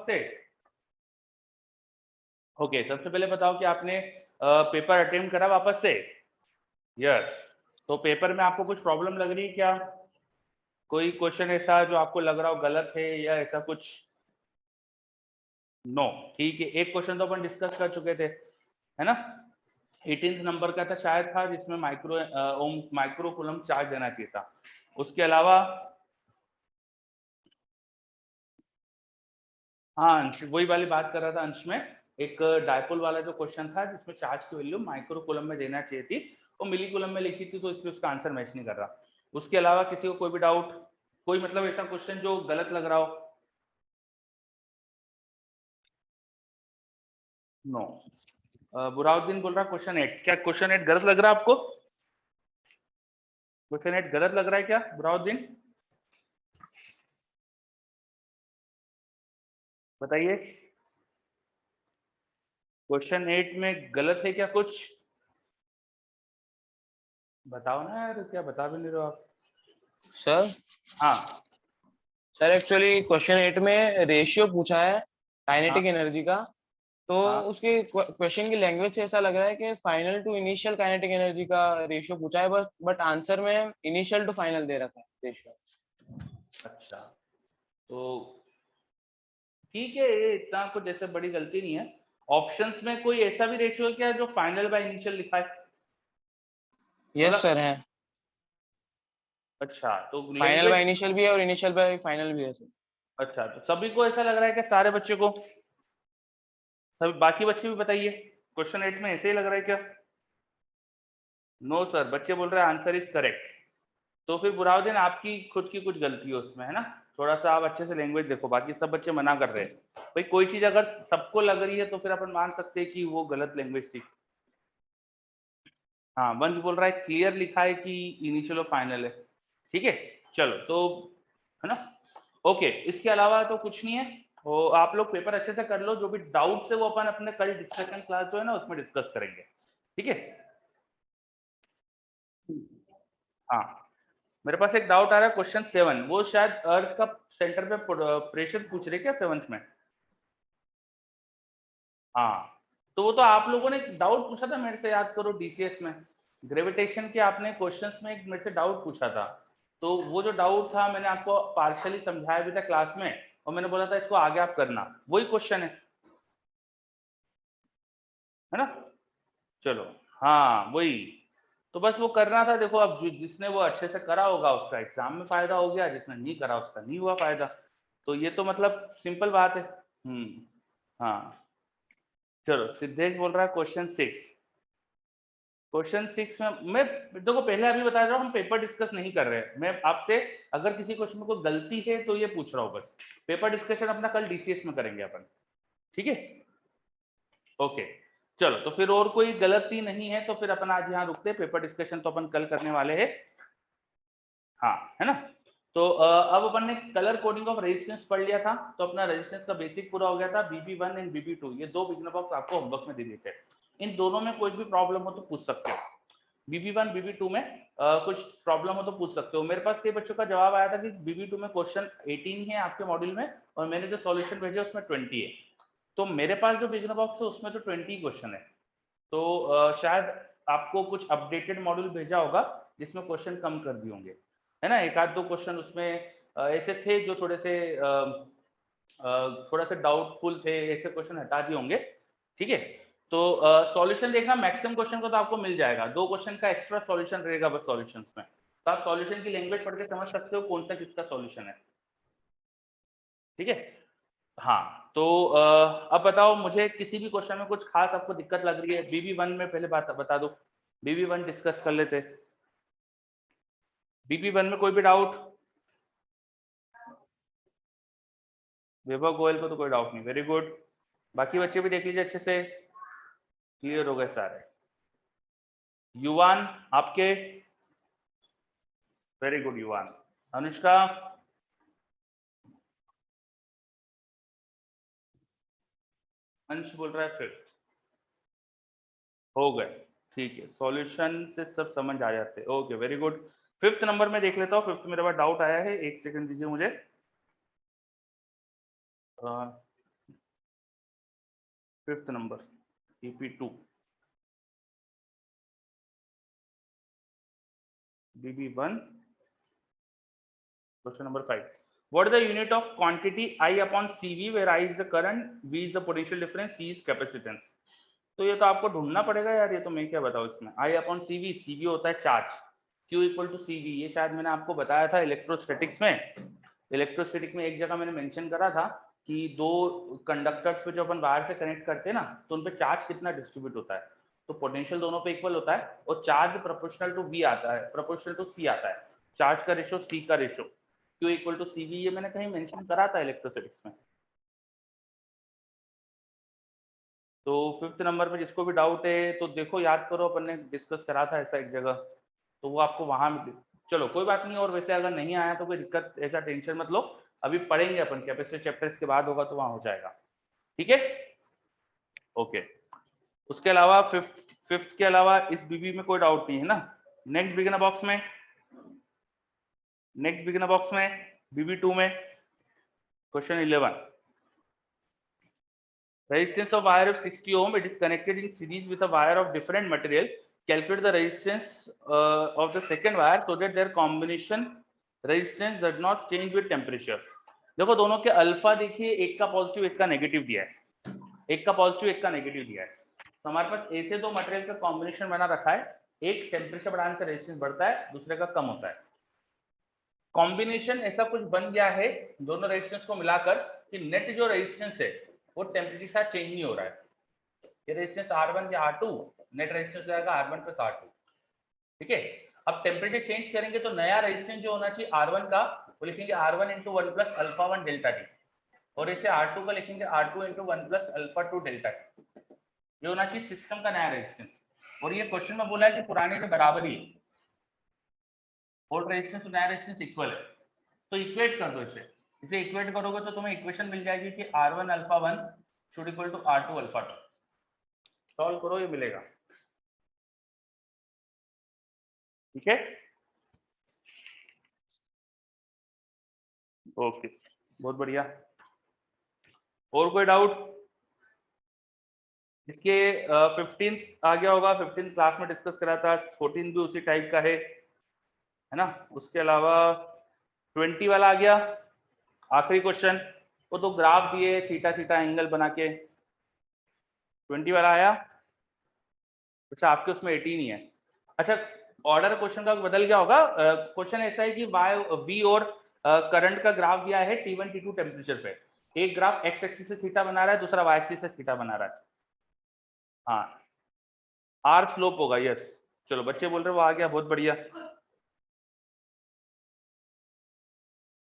वापस से? ओके, सबसे पहले बताओ कि आपने पेपर अटेम्प्ट करा वापस से? यस। तो पेपर में आपको कुछ प्रॉब्लम लग रही है क्या? कोई क्वेश्चन ऐसा जो आपको लग रहा हो गलत है या ऐसा कुछ? नो, ठीक है। एक क्वेश्चन तो अपन डिस्कस कर चुके थे, है ना? 18 नंबर का था शायद, था जिसमें माइक्रो कूलम चार्ज देना चाहिए था। उसके अलावा हाँ अंश, वही वाली बात कर रहा था अंश में, एक डायपोल वाला जो क्वेश्चन था जिसमें चार्ज की वैल्यू माइक्रो कूलम में देना चाहिए थी, वो मिली कूलम में लिखी थी, तो इसलिए उसका आंसर मैच नहीं कर रहा। उसके अलावा किसी को कोई भी डाउट, कोई मतलब ऐसा क्वेश्चन जो गलत लग रहा हो? नो। बुराउद्दीन बोल रहा क्वेश्चन 8, क्या क्वेश्चन 8 गलत लग रहा है आपको? क्वेश्चन 8 गलत लग रहा है क्या बुराउद्दीन? बताइए, क्वेश्चन 8 में गलत है क्या कुछ? बताओ ना यार, क्या बता भी नहीं रहे हो आप? सर हाँ सर एक्चुअली क्वेश्चन 8 में रेशियो पूछा है काइनेटिक हाँ एनर्जी का, तो हाँ। उसके क्वेश्चन की लैंग्वेज से ऐसा लग रहा है कि final to initial kinetic energy का रेशियो पूछा है, बट आंसर में इनिशियल टू फाइनल दे रखा है रेशियो। अच्छा, तो ठीक है, ये इतना कुछ जैसे बड़ी गलती नहीं है। ऑप्शंस में कोई ऐसा भी रेशियो है क्या जो फाइनल बाय इनिशियल लिखा है? यस सर मतलब है, अच्छा, तो फाइनल बाय लैंग्वेज। इनिशियल भी है और इनिशियल बाय फाइनल भी है सर। अच्छा, तो सभी को ऐसा लग रहा है कि सारे बच्चे को, सभी बाकी बच्चे भी बताइए, क्वेश्चन 8 में ऐसे ही लग रहा है क्या? नो सर, बच्चे बोल रहे हैं आंसर इज करेक्ट। तो फिर बुराउद्दीन आपकी खुद की कुछ गलती है उसमें, है ना? थोड़ा सा आप अच्छे से लैंग्वेज देखो, बाकी सब बच्चे मना कर रहे हैं। भाई कोई चीज अगर सबको लग रही है तो फिर अपन मान सकते हैं कि वो गलत लैंग्वेज थी। हाँ, वंश बोल रहा है क्लियर लिखा है कि इनिशियल और फाइनल है। ठीक है, चलो तो, है ना? ओके, इसके अलावा तो कुछ नहीं है। तो आप लोग पेपर अच्छे से कर लो, जो भी डाउट्स है वो अपन अपने कल डिस्कशन क्लास जो है ना उसमें डिस्कस करेंगे। ठीक है? हाँ, मेरे पास एक डाउट आ रहा है, क्वेश्चन 7, वो शायद अर्थ का सेंटर पे प्रेशर पूछ रहे क्या 7th में? हाँ, तो वो तो आप लोगों ने डाउट पूछा था मेरे से, याद करो, डीसीएस में ग्रेविटेशन के आपने क्वेश्चंस में एक मेरे से डाउट पूछा था। तो वो जो डाउट था मैंने आपको पार्शियली समझाया भी था क्लास में, और मैंने बोला था इसको आगे आप करना, वही क्वेश्चन है ना? चलो, हाँ वही। तो बस वो करना था। देखो अब जिसने वो अच्छे से करा होगा उसका एग्जाम में फायदा हो गया, जिसने नहीं करा उसका नहीं हुआ फायदा। तो ये तो मतलब सिंपल बात है। हाँ, चलो सिद्धेश बोल रहा है क्वेश्चन 6। क्वेश्चन 6 में मैं देखो पहले अभी बता रहा हूँ, हम पेपर डिस्कस नहीं कर रहे हैं। मैं आपसे अगर किसी क्वेश्चन में कोई गलती है तो ये पूछ रहा हूँ बस। पेपर डिस्कशन अपना कल डीसीएस में करेंगे अपन। ठीक है? ओके, चलो तो फिर और कोई गलती नहीं है तो फिर अपन आज यहाँ रुकते हैं। पेपर डिस्कशन तो अपन कल करने वाले हैं। हाँ, है ना? तो अब अपन ने कलर कोडिंग ऑफ रेजिस्टेंस पढ़ लिया था, तो अपना रेजिस्टेंस का बेसिक पूरा हो गया था। BB1 एंड BB2 ये दो बिगनर बॉक्स आपको होमवर्क में दे दिए थे। इन दोनों में कोई भी प्रॉब्लम हो तो पूछ सकते हो। BB1 BB2 में कुछ प्रॉब्लम हो तो पूछ सकते हो। मेरे पास कई बच्चों का जवाब आया था कि BB2 में क्वेश्चन 18 है आपके मॉड्यूल में, और मैंने जो सॉल्यूशन भेजे उसमें 20 है। तो मेरे पास जो बिगनर बॉक्स है उसमें तो 20 क्वेश्चन है। तो शायद आपको कुछ अपडेटेड मॉड्यूल भेजा होगा जिसमें क्वेश्चन कम कर दिए होंगे, है ना? एक आध दो क्वेश्चन उसमें ऐसे थे जो थोड़े से थोड़ा सा डाउटफुल थे, ऐसे क्वेश्चन हटा दिए होंगे। ठीक है? तो सॉल्यूशन देखना, मैक्सिमम क्वेश्चन को तो आपको मिल जाएगा, 2 क्वेश्चन का एक्स्ट्रा सॉल्यूशन रहेगा बस सॉल्यूशंस में। तो आप सॉल्यूशन की लैंग्वेज पढ़ के समझ सकते हो कौन सा किसका सॉल्यूशन है। ठीक है? हाँ, तो अब बताओ मुझे, किसी भी क्वेश्चन में कुछ खास आपको दिक्कत लग रही है? BB1 में पहले बात बता दो, BB1 डिस्कस कर लेते। BB1 में कोई भी डाउट? वैभव गोयल को तो कोई डाउट नहीं, वेरी गुड। बाकी बच्चे भी देख लीजिए अच्छे से, क्लियर हो गए सारे। युवान आपके? वेरी गुड युवान। अनुष्का? अंश बोल रहा है 5th हो गए। ठीक है, सॉल्यूशन से सब समझ आ जाते हैं। Okay, very good. 5th number में देख लेता हूँ। 5th मेरे पास डाउट आया है, एक सेकंड दीजिए मुझे। 5th number EP2 BB1 question number 5 what is the unit of quantity I upon CV where I is the current, V is the potential difference, C is capacitance। तो ये तो आपको ढूंढना पड़ेगा यार, ये तो मैं क्या बताऊं इसमें। I upon CV, CV होता है charge, Q equal to CV, ये शायद मैंने आपको बताया था इलेक्ट्रोस्टैटिक्स में। इलेक्ट्रोस्टैटिक में एक जगह मैंने मेंशन करा था कि दो कंडक्टर्स पे जो अपन वायर से कनेक्ट करते हैं ना, तो उन पे चार्ज कितना डिस्ट्रीब्यूट होता है, तो पोटेंशियल दोनों पे इक्वल होता है और चार्ज प्रोपोर्शनल टू V आता है, प्रोपोर्शनल टू C आता है, चार्ज का रेशियो C का ratio, Q equal to CV, ये मैंने कहीं मेंशन करा था इलेक्ट्रोस्टैटिक्स में। तो 5th नंबर में जिसको भी डाउट है तो देखो, याद करो, अपन ने डिस्कस करा था ऐसा एक जगह, तो वो आपको वहां, चलो कोई बात नहीं। और वैसे अगर नहीं आया तो कोई दिक्कत, ऐसा टेंशन मत लो, अभी पढ़ेंगे अपन, कैपेसिटर चैप्टर के बाद होगा तो वहां हो जाएगा, ठीक है, ओके। उसके अलावा फिफ्थ के अलावा इस बीबी में कोई डाउट नहीं है ना। नेक्स्ट बिगिनर बॉक्स में, BB2 में question 11, resistance of wire of 60 ohm, it is connected in series with a wire of different material, calculate the resistance of the second wire so that their combination resistance does not change with temperature। देखो दोनों के alpha देखिए, एक का positive एक का negative दिया है, एक का पॉजिटिव एक का नेगेटिव दिया है, तो हमारे पास ऐसे दो मटेरियल का कॉम्बिनेशन बना रखा है, एक टेम्परेचर बढ़ाने से रेजिस्टेंस बढ़ता है, दूसरे का कम होता है। कॉम्बिनेशन ऐसा कुछ बन गया है दोनों रेजिस्टेंस को मिलाकर कि नेट जो रेजिस्टेंस है वो टेम्परेचर के साथ चेंज नहीं हो रहा है। ये रेजिस्टेंस R1 या R2, नेट रेजिस्टेंस हो जाएगा R1 प्लस R2, ठीक है। अब टेम्परेचर चेंज करेंगे तो नया रेजिस्टेंस जो होना चाहिए R1 का, वो लिखेंगे R1 into 1 plus alpha 1 delta T, और इसे R2 का लिखेंगे R2 into 1 plus alpha 2 delta T. ये होना चाहिए सिस्टम का नया रेजिस्टेंस। और ये क्वेश्चन में बोला है कि पुराने के बराबर ही, ओल्ड रेजिस्टेंस और नया रेजिस्टेंस इक्वल है, तो इक्वेट कर दो इसे इक्वेट करोगे तो तुम्हें इक्वेशन मिल जाएगी कि R1 alpha 1 should equal to R2 alpha 2। Solve करो, ये मिलेगा, ठीक है, ओके, बहुत बढ़िया। और कोई डाउट? इसके 15 आ गया होगा, 15 क्लास में डिस्कस करा था, 14 भी उसी टाइप का है ना। उसके अलावा 20 वाला आ गया, आखिरी क्वेश्चन, वो तो ग्राफ दिए थीटा थीटा एंगल बना के। 20 वाला आया, अच्छा आपके उसमें 18 ही है। अच्छा, ऑर्डर क्वेश्चन का बदल गया होगा। क्वेश्चन ऐसा है कि V और करंट का ग्राफ दिया है T1 T2 टेम्परेचर पे, एक ग्राफ एक्स एक्सिस से थीटा बना रहा है, दूसरा वाई एक्सिस से थीटा बना रहा है। हाँ, आर स्लोप होगा, यस। चलो बच्चे बोल रहे वो आ गया, बहुत बढ़िया।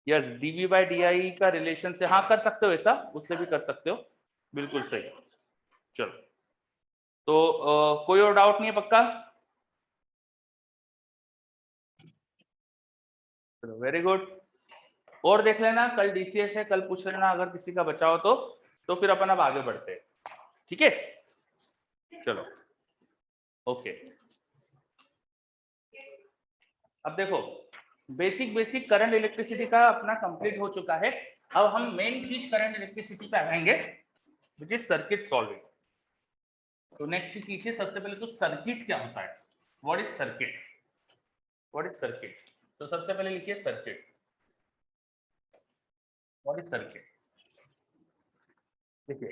यस, dV बाई DI का रिलेशन से, हाँ कर सकते हो ऐसा, उससे भी कर सकते हो, बिल्कुल सही। चलो, तो कोई और डाउट नहीं है पक्का? चलो वेरी गुड। और देख लेना, कल DCS है, कल पूछ लेना अगर किसी का बचा हो तो फिर अपन अब आगे बढ़ते हैं, ठीक है, चलो ओके। अब देखो, बेसिक करंट इलेक्ट्रिसिटी का अपना कंप्लीट हो चुका है। अब हम मेन चीज करंट इलेक्ट्रिसिटी पे आएंगे, विच इज सर्किट सॉल्विंग। तो नेक्स्ट चीज कीजिए, सबसे पहले तो सर्किट क्या होता है, what is circuit, what is circuit. तो सबसे पहले लिखिए सर्किट, व्हाट इज सर्किट। देखिए,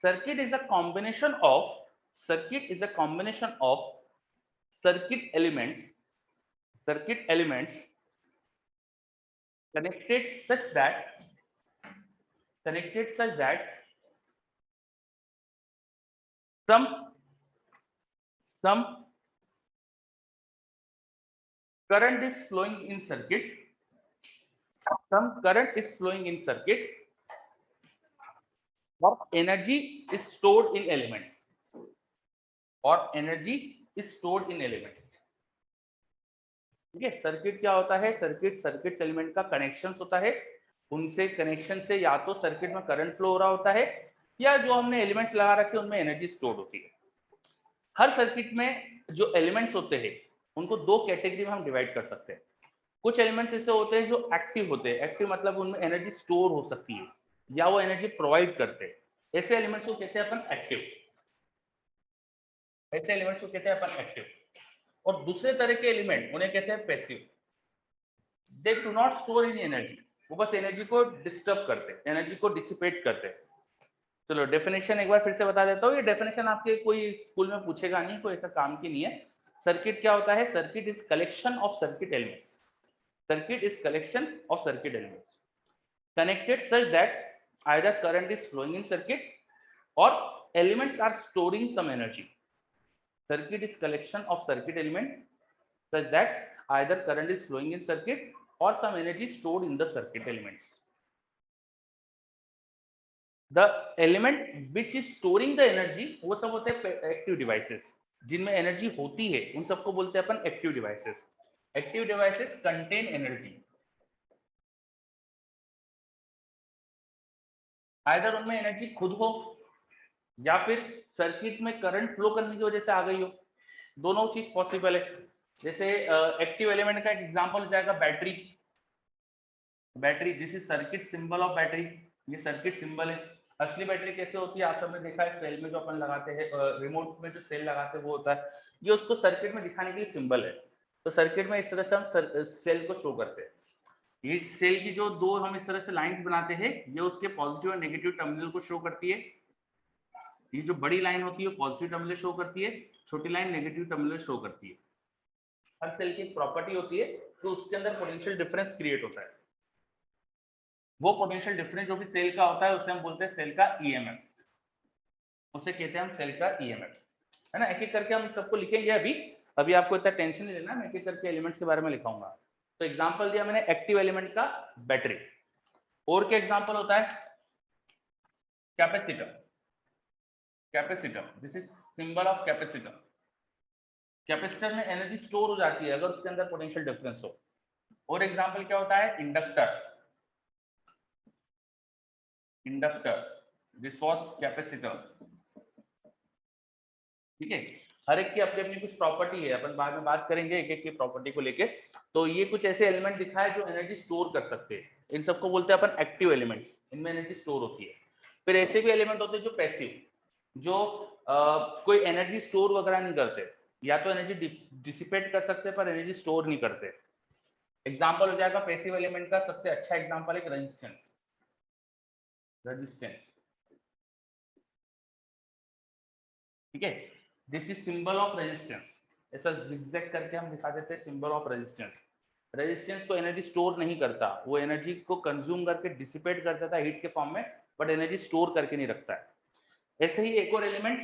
circuit is a combination of, circuit is a combination of circuit elements connected such that some current is flowing in circuit, or energy is stored in elements, ठीक है। Circuit क्या होता है, circuit element का connection होता है, उनसे connection से या तो सर्किट में करंट फ्लो हो रहा होता है, या जो हमने एलिमेंट्स लगा रखे हैं उनमें एनर्जी स्टोर होती है। हर सर्किट में जो एलिमेंट्स होते हैं उनको दो कैटेगरी में हम डिवाइड कर सकते हैं। कुछ एलिमेंट्स ऐसे होते हैं जो एक्टिव होते हैं, एक्टिव मतलब उनमें एनर्जी स्टोर हो सकती है या वो एनर्जी प्रोवाइड करते हैं, ऐसे एलिमेंट्स को कहते हैं अपन एक्टिव, ऐसे एलिमेंट्स को कहते हैं अपन एक्टिव। और दूसरे तरह के एलिमेंट उन्हें कहते हैं passive. They do not store in energy, वो बस एनर्जी को डिस्टर्ब करते, एनर्जी को डिसिपेट करते। चलो डेफिनेशन एक बार फिर से बता देता हूँ, ये डेफिनेशन आपके कोई स्कूल में पूछेगा नहीं, कोई ऐसा काम की नहीं है। सर्किट क्या होता है? Circuit is collection of circuit elements, circuit is collection of circuit elements connected such that either current is flowing in circuit or elements are storing some energy. Circuit is collection of circuit element such that either current is flowing in circuit or some energy stored in the circuit elements. The element which is storing the energy वो सब होते हैं active devices, जिनमें energy होती है उन सबको बोलते हैं अपन active devices. Active devices contain energy, either उनमें एनर्जी खुद हो या फिर सर्किट में करंट फ्लो करने की वजह से आ गई हो, दोनों चीज पॉसिबल है। जैसे एक्टिव एलिमेंट का एक एग्जांपल हो जाएगा battery. Battery, this is circuit symbol of battery, ये सर्किट सिंबल है। असली बैटरी कैसे होती है आप सबने देखा है, सेल में जो अपन लगाते हैं, रिमोट में जो सेल लगाते हैं वो होता है, ये उसको सर्किट में दिखाने के लिए सिंबल है। तो सर्किट में इस तरह से हम सेल को शो करते हैं। ये सेल की जो दो हम इस तरह से लाइंस बनाते हैं, ये उसके पॉजिटिव और नेगेटिव टर्मिनल को शो करती है। ये जो बड़ी लाइन होती है पॉजिटिव टर्मिनल शो करती है, छोटी लाइन नेगेटिव टर्मिनल शो करती है। हर सेल की एक प्रॉपर्टी होती है, तो उसके अंदर पोटेंशियल डिफरेंस क्रिएट होता है। वो पोटेंशियल डिफरेंस जो भी सेल का होता है उसे हम बोलते हैं सेल का ईएमएफ, उसे कहते हैं हम सेल का ईएमएफ, है ना। एक एक करके हम सबको लिखेंगे। अभी अभी आपको इतना टेंशन नहीं लेना, मैं एक एक करके एलिमेंट्स के बारे में लिखाऊंगा। तो एग्जांपल दिया मैंने एक्टिव एलिमेंट का बैटरी, और क्या एग्जांपल होता है? Capacitor, capacitor, this is symbol of capacitor. Capacitor में एनर्जी स्टोर हो जाती है अगर उसके अंदर पोटेंशियल डिफरेंस हो। और एग्जांपल क्या होता है? Inductor, inductor, this was capacitor. ठीक है, हर एक की अपनी अपनी कुछ प्रॉपर्टी है, अपन बाद में बात करेंगे एक एक की प्रॉपर्टी को लेके। तो ये कुछ ऐसे एलिमेंट दिखाए जो एनर्जी स्टोर कर सकते हैं, इन सबको बोलते हैं अपन एक्टिव एलिमेंट्स, इनमें एनर्जी स्टोर होती है। फिर ऐसे भी एलिमेंट होते हैं जो पैसिव, जो कोई एनर्जी स्टोर वगैरह नहीं करते, या तो एनर्जी डिसिपेट कर सकते हैं पर एनर्जी स्टोर नहीं करते। एग्जांपल हो जाएगा पैसिव एलिमेंट का, सबसे अच्छा एग्जांपल है रेजिस्टेंस। रेजिस्टेंस, ठीक है, this is symbol of resistance. ऐसा जिगजैग करके हम दिखा देते हैं सिंबल ऑफ रेजिस्टेंस। रेजिस्टेंस को एनर्जी स्टोर नहीं करता, वो एनर्जी को कंज्यूम करके डिसिपेट कर देता है हीट के फॉर्म में, बट एनर्जी स्टोर करके नहीं रखता है। ऐसे ही एक और एलिमेंट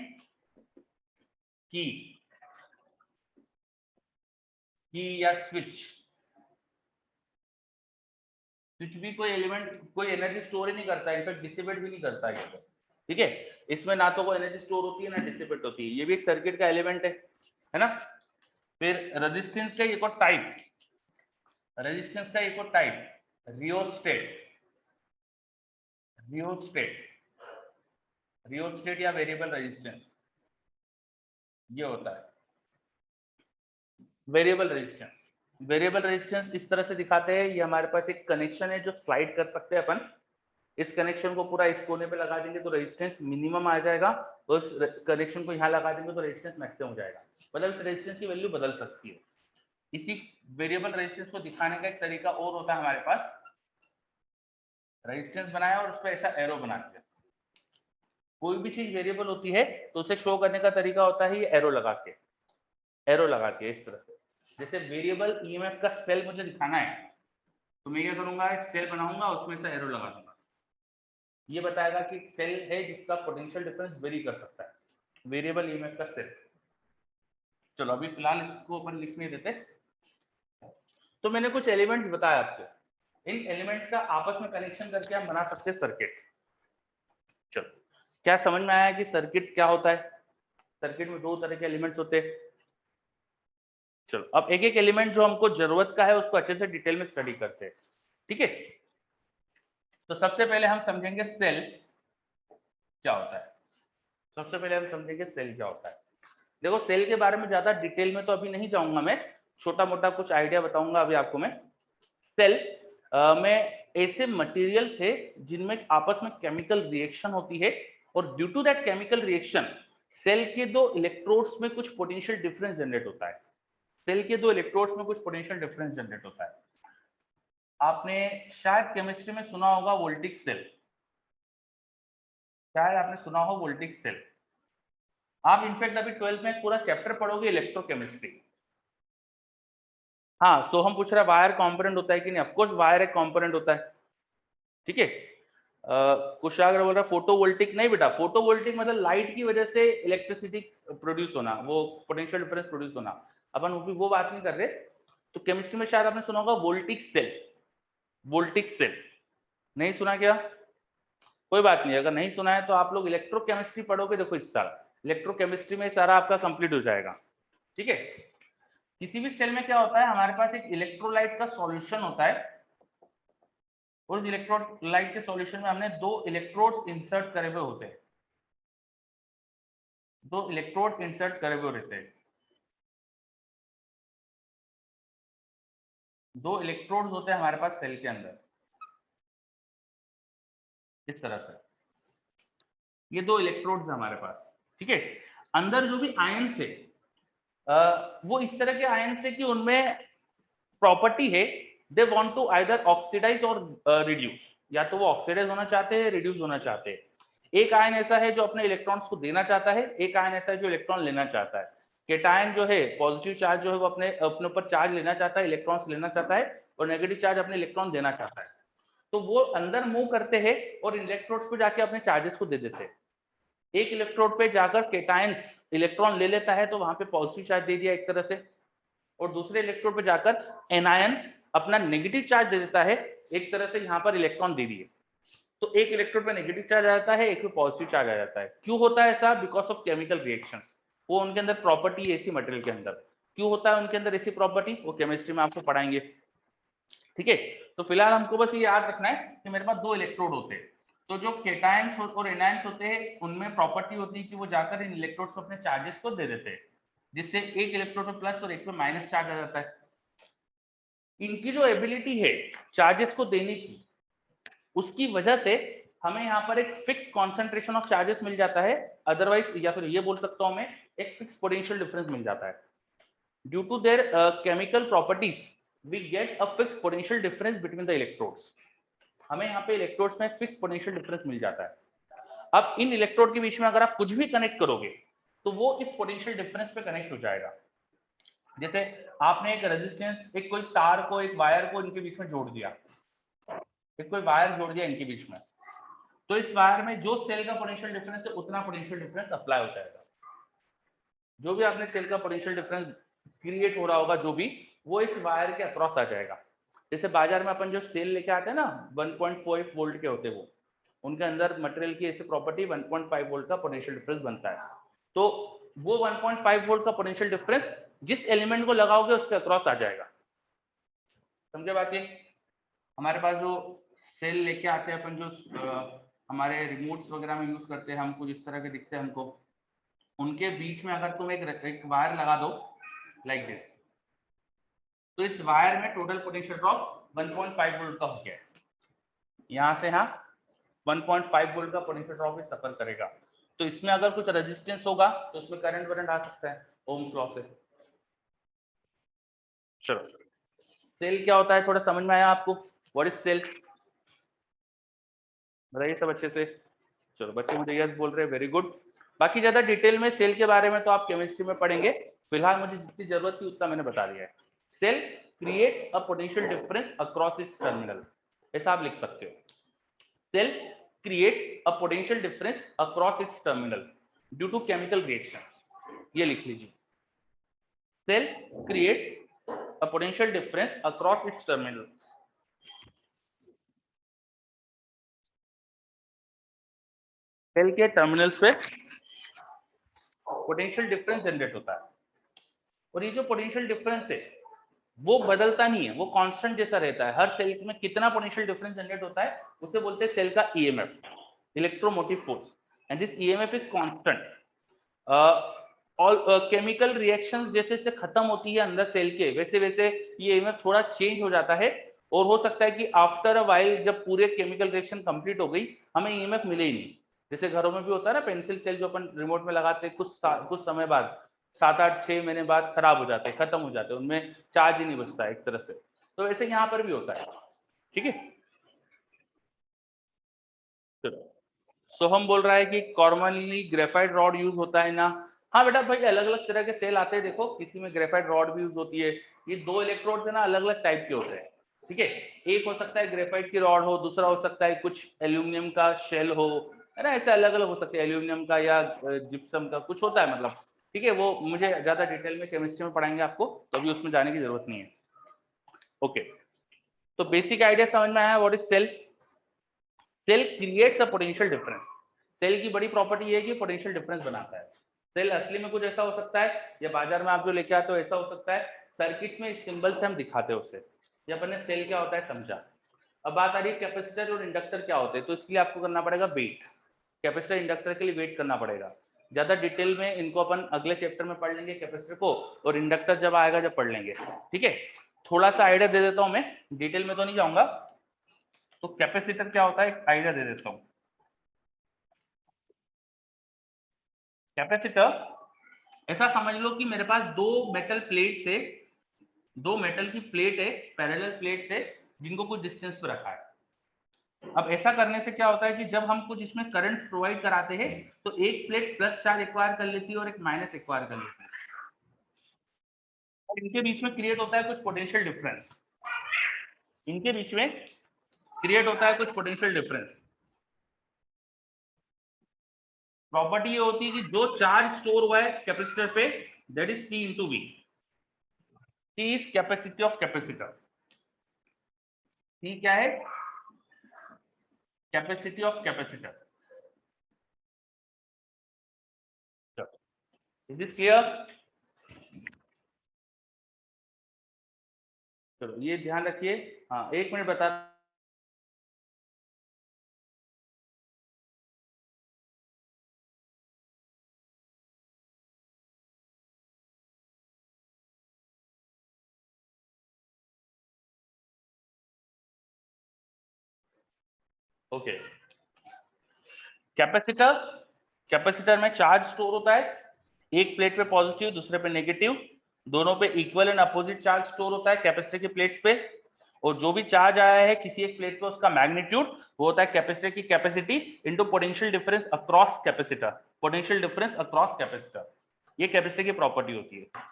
की, की या स्विच, स्विच भी कोई एलिमेंट, कोई एनर्जी स्टोर ही नहीं करता, इनफैक्ट डिसिपेट भी नहीं करता है। ठीक है, इसमें ना तो कोई एनर्जी स्टोर होती है ना डिसिपेट होती है, ये भी एक सर्किट का एलिमेंट है ना। फिर रेजिस्टेंस का एक और टाइप, रेजिस्टेंस का एक और टाइप रियोस्टेट, रियोस्टेट, रियोस्टेट या वेरिएबल रेजिस्टेंस, ये होता है वेरिएबल रेजिस्टेंस। वेरिएबल रेजिस्टेंस इस तरह से दिखाते हैं, ये हमारे पास एक कनेक्शन है जो स्लाइड कर सकते हैं अपन। इस कनेक्शन को पूरा इस कोने पे लगा देंगे तो रेजिस्टेंस मिनिमम आ जाएगा, और इस कनेक्शन को यहाँ लगा देंगे तो रेजिस्टेंस मैक्सिमम हो जाएगा। मतलब इस रेजिस्टेंस की वैल्यू बदल सकती है। इसी वेरिएबल रेजिस्टेंस को दिखाने का एक तरीका और होता है हमारे पास, रेजिस्टेंस बनाया और उस पर ऐसा एरो बना दिया। कोई भी चीज वेरिएबल होती है तो उसे शो करने का तरीका होता है ये एरो लगा के, एरो लगा के इस तरह से। जैसे वेरिएबल ईएमएफ का सेल मुझे दिखाना है तो मैं क्या करूंगा, एक सेल बनाऊंगा, उसमें से एरो लगा दूंगा, ये बताएगा कि सेल है जिसका पोटेंशियल डिफरेंस वेरी कर सकता है, वेरिएबल ईएमएफ का सेल। चलो अभी फिलहाल इसको अपन लिखने देते। तो मैंने कुछ एलिमेंट्स बताया आपको, इन एलिमेंट्स का आपस में कनेक्शन करके हम बना सकते हैं सर्किट। चलो क्या समझ में आया कि सर्किट क्या होता है? सर्किट में दो तरह के एलिमेंट्स होते हैं। चलो अब एक एक एलिमेंट जो हमको जरूरत का है उसको अच्छे से डिटेल में स्टडी करते हैं। ठीक है, तो सबसे पहले हम समझेंगे सेल क्या होता है। सबसे पहले हम समझेंगे सेल क्या होता है। देखो सेल के बारे में ज्यादा डिटेल में तो अभी नहीं जाऊंगा मैं, छोटा मोटा कुछ आइडिया बताऊंगा अभी आपको मैं। सेल में ऐसे मटेरियल्स है जिनमें आपस में केमिकल रिएक्शन होती है और due to that chemical reaction cell के दो इलेक्ट्रोड्स में कुछ पोटेंशियल डिफरेंस जनरेट होता है। सेल के दो इलेक्ट्रोड्स में कुछ पोटेंशियल डिफरेंस जनरेट होता है। आपने शायद केमिस्ट्री में सुना होगा वोल्टिक सेल, शायद आपने सुना हो वोल्टिक सेल। आप इनफैक्ट अभी 12th में पूरा चैप्टर पढ़ोगे इलेक्ट्रोकेमिस्ट्री। हाँ, सोहम पूछ रहा है वायर कंपोनेंट होता है कि नहीं। ऑफकोर्स वायर एक कंपोनेंट होता है, ठीक है। कुशाग्र बोल रहा फोटोवोल्टिक नहीं बेटा, फोटोवोल्टिक मतलब लाइट की वजह से इलेक्ट्रिसिटी प्रोड्यूस होना, वो पोटेंशियल डिफरेंस प्रोड्यूस होना, अपन वो बात नहीं कर रहे। तो केमिस्ट्री में शायद आपने सुना होगा वोल्टिक सेल। वोल्टिक सेल नहीं सुना क्या? कोई बात नहीं, अगर नहीं सुना है तो आप लोग इलेक्ट्रोकेमिस्ट्री पढ़ोगे, देखो इस साल इलेक्ट्रोकेमिस्ट्री में सारा आपका कंप्लीट हो जाएगा, ठीक है। किसी भी सेल में क्या होता है, हमारे पास एक इलेक्ट्रोलाइट का सॉल्यूशन होता है और उस इलेक्ट्रोलाइट के सॉल्यूशन में हमने दो इलेक्ट्रोड्स इंसर्ट करे हुए होते हैं, दो इलेक्ट्रोड इंसर्ट करे हुए रहते हैं, दो इलेक्ट्रोड्स होते हैं हमारे पास सेल के अंदर इस तरह से। ये दो इलेक्ट्रोड्स हैं हमारे पास, ठीक है। अंदर जो भी आयंस है वो इस तरह के आयंस है कि उनमें प्रॉपर्टी है, they want to either oxidize or reduce, या तो वो ऑक्सीडाइज होना चाहते हैं, रिड्यूस होना चाहते हैं। एक आयन ऐसा है जो अपने इलेक्ट्रॉन्स को देना चाहता है, एक आयन ऐसा है जो इलेक्ट्रॉन लेना चाहता है। केटायन जो है पॉजिटिव चार्ज जो है वो अपने ऊपर चार्ज लेना चाहता है, इलेक्ट्रॉन्स लेना चाहता है, और नेगेटिव चार्ज अपने इलेक्ट्रॉन देना चाहता है। तो वो अंदर मूव करते हैं और इलेक्ट्रोड्स पे जाके अपने चार्जेस को दे देते हैं। एक इलेक्ट्रोड पे जाकर केटायंस इलेक्ट्रॉन ले लेता है तो वहां पे पॉजिटिव चार्ज दे दिया एक तरह से, और दूसरे इलेक्ट्रोड पे जाकर एनायन अपना नेगेटिव चार्ज दे देता है एक तरह से, यहाँ पर इलेक्ट्रॉन दे दिए। तो एक इलेक्ट्रोड पे नेगेटिव चार्ज आ जाता है, एक पे पॉजिटिव चार्ज आ जाता है। क्यों होता है ऐसा? Because of chemical reactions. वो उनके अंदर प्रॉपर्टी ऐसी मटेरियल के अंदर। क्यों होता है उनके अंदर ऐसी प्रॉपर्टी, वो केमिस्ट्री में आपको पढ़ाएंगे, ठीक है। तो फिलहाल हमको बस ये याद रखना है कि मेरे पास दो इलेक्ट्रोड होते हैं, तो जो केटायंस और एनायंस होते हैं उनमें प्रॉपर्टी होती है कि वो जाकर इन इलेक्ट्रोड्स को अपने चार्जेस को दे देते हैं, जिससे एक इलेक्ट्रोड पे प्लस और एक पे माइनस चार्ज आ जाता है। इनकी जो एबिलिटी है चार्जेस को देने की, उसकी वजह से हमें यहाँ पर एक फिक्स कॉन्सेंट्रेशन ऑफ चार्जेस मिल जाता है, अदरवाइज या फिर ये बोल सकता हूं मैं एक फिक्स पोटेंशियल डिफरेंस मिल जाता है। Due to their chemical properties we get a fix potential difference between the electrodes. हमें यहाँ पे इलेक्ट्रोड्स में फिक्स पोटेंशियल डिफरेंस मिल जाता है। अब इन इलेक्ट्रोड के बीच में अगर आप कुछ भी कनेक्ट करोगे तो वो इस पोटेंशियल डिफरेंस पे कनेक्ट हो जाएगा। जैसे आपने एक रेजिस्टेंस, एक कोई तार को, एक वायर को इनके बीच में जोड़ दिया, एक कोई वायर जोड़ दिया इनके बीच में, तो इस वायर में जो सेल का पोटेंशियल डिफरेंस है उतना पोटेंशियल डिफरेंस अप्लाई हो जाएगा। जो भी आपने सेल का पोटेंशियल डिफरेंस क्रिएट हो रहा होगा जो भी, वो इस वायर के अक्रॉस आ जाएगा। जैसे बाजार में अपन जो सेल लेके आते हैं ना 1.5 वोल्ट के होते हैं, वो उनके अंदर मटेरियल की ऐसी प्रॉपर्टी 1.5 वोल्ट का पोटेंशियल डिफरेंस बनता है। तो वो 1.5 वोल्ट का पोटेंशियल डिफरेंस जिस एलिमेंट को लगाओगे उसके अक्रॉस आ जाएगा। समझे बात? ये हमारे पास जो सेल लेके आते हैं अपन, जो हमारे रिमोट्स वगैरह में यूज करते हैं, हमको जिस तरह के दिखते हैं हमको, उनके बीच में अगर तुम एक वायर लगा दो लाइक दिस, तो इस वायर में टोटल पोटेंशियल ड्रॉप 1.5 वोल्ट का हो गया है। यहाँ से यहाँ 1.5 वोल्ट का पोटेंशियल ड्रॉप भी सफर करेगा। तो इसमें अगर कुछ रेजिस्टेंस होगा तो उसमें करंट वरंट आ सकता है ओम्स लॉ से। चलो, सेल क्या होता है थोड़ा समझ में आया आपको? What is cell? बताइए सब अच्छे से। चलो, बच्चे मुझे यस बोल रहे हैं, वेरी गुड। बाकी ज्यादा डिटेल में सेल के बारे में तो आप केमिस्ट्री में पढ़ेंगे, फिलहाल मुझे जितनी जरूरत थी उतना मैंने बता दिया है। Cell creates a potential difference across its terminal, ऐसा आप लिख सकते हो। Cell creates a potential difference across its terminal due to chemical reactions, ये लिख लीजिए। Cell creates a potential difference across its terminal. Cell के टर्मिनल्स पे पोटेंशियल डिफरेंस जनरेट होता है, और ये जो पोटेंशियल डिफरेंस है वो बदलता नहीं है, वो कांस्टेंट जैसा रहता है। हर सेल में कितना पोटेंशियल डिफरेंस जनरेट होता है उसे बोलते हैं सेल का EMF, electromotive force, and this EMF is constant. और केमिकल रिएक्शंस जैसे जैसे खत्म होती है अंदर सेल के, वैसे वैसे ये ईएमएफ थोड़ा चेंज हो जाता है, और हो सकता है कि आफ्टर अ वाइल जब पूरे केमिकल रिएक्शन कंप्लीट हो गई हमें ईएमएफ मिले ही नहीं। जैसे घरों में भी होता है ना पेंसिल सेल जो अपन रिमोट में लगाते हैं कुछ समय बाद 7-8-6 महीने बाद खराब हो जाते हैं, खत्म हो जाते हैं, उनमें चार्ज ही नहीं बचता एक तरह से। तो वैसे यहाँ पर भी होता है, ठीक है। चलो सोहम बोल रहा है कि कॉमनली ग्रेफाइट रॉड यूज होता है ना। हाँ बेटा भाई अलग अलग तरह के सेल आते हैं, देखो किसी में ग्रेफाइट रॉड भी यूज होती है। ये 2 इलेक्ट्रोड है ना अलग अलग टाइप के होते हैं, ठीक है। एक हो सकता है ग्रेफाइट की रॉड हो, दूसरा हो सकता है कुछ एल्यूमिनियम का शेल हो, है ना, ऐसे अलग अलग हो सकते हैं, एल्यूमिनियम का या जिप्सम का कुछ होता है, मतलब ठीक है। वो मुझे ज्यादा डिटेल में केमिस्ट्री में पढ़ाएंगे आपको, तो अभी उसमें जाने की जरूरत नहीं है। ओके, तो बेसिक आइडिया समझ में आया what is cell. Cell creates a potential difference. Cell की बड़ी प्रॉपर्टी ये है कि पोटेंशियल डिफरेंस बनाता है। सेल असली में कुछ ऐसा हो सकता है, या बाजार में आप जो लेके आते हो ऐसा हो सकता है, सर्किट में सिंबल से हम दिखाते हैं उससे। ये अपन ने सेल क्या होता है समझा। अब बात आ रही है कैपेसिटर और इंडक्टर क्या होते हैं, तो इसके लिए आपको करना पड़ेगा वेट। कैपेसिटर इंडक्टर के लिए वेट करना पड़ेगा। ज्यादा डिटेल में इनको अपन अगले चैप्टर में पढ़ लेंगे, कैपेसिटर को, और इंडक्टर जब आएगा जब पढ़ लेंगे, ठीक है। थोड़ा सा आइडिया दे देता हूं मैं, डिटेल में तो नहीं जाऊंगा। तो कैपेसिटर क्या होता है एक आइडिया दे देता हूं। कैपेसिटर ऐसा समझ लो कि मेरे पास दो मेटल की प्लेट है, पैरेलल प्लेट है, जिनको कुछ डिस्टेंस पे रखा है। अब ऐसा करने से क्या होता है कि जब हम कुछ इसमें करंट प्रोवाइड कराते हैं तो एक प्लेट प्लस चार्ज एक्वायर कर लेती है और एक माइनस एक्वायर कर लेती है, और इनके बीच में क्रिएट होता है कुछ पोटेंशियल डिफरेंस। इनके बीच में क्रिएट होता है कुछ पोटेंशियल डिफरेंस। प्रॉपर्टी ये होती है कि जो चार्ज स्टोर हुआ है कैपेसिटर पे, that is C into V. C is capacity of capacitor. C क्या है, capacity of capacitor. Is it clear. चलो ये ध्यान रखिए। हाँ 1 मिनट बता। ओके, कैपेसिटर, कैपेसिटर में चार्ज स्टोर होता है, एक प्लेट पे पॉजिटिव दूसरे पे नेगेटिव, दोनों पे equal and opposite charge store होता है कैपेसिटर की प्लेट्स पे। और जो भी चार्ज आया है किसी एक प्लेट पे उसका मैग्नीट्यूड वो होता है कैपेसिटर की capacity into potential difference across capacitor. Potential difference across capacitor, ये कैपेसिटर की प्रॉपर्टी होती है।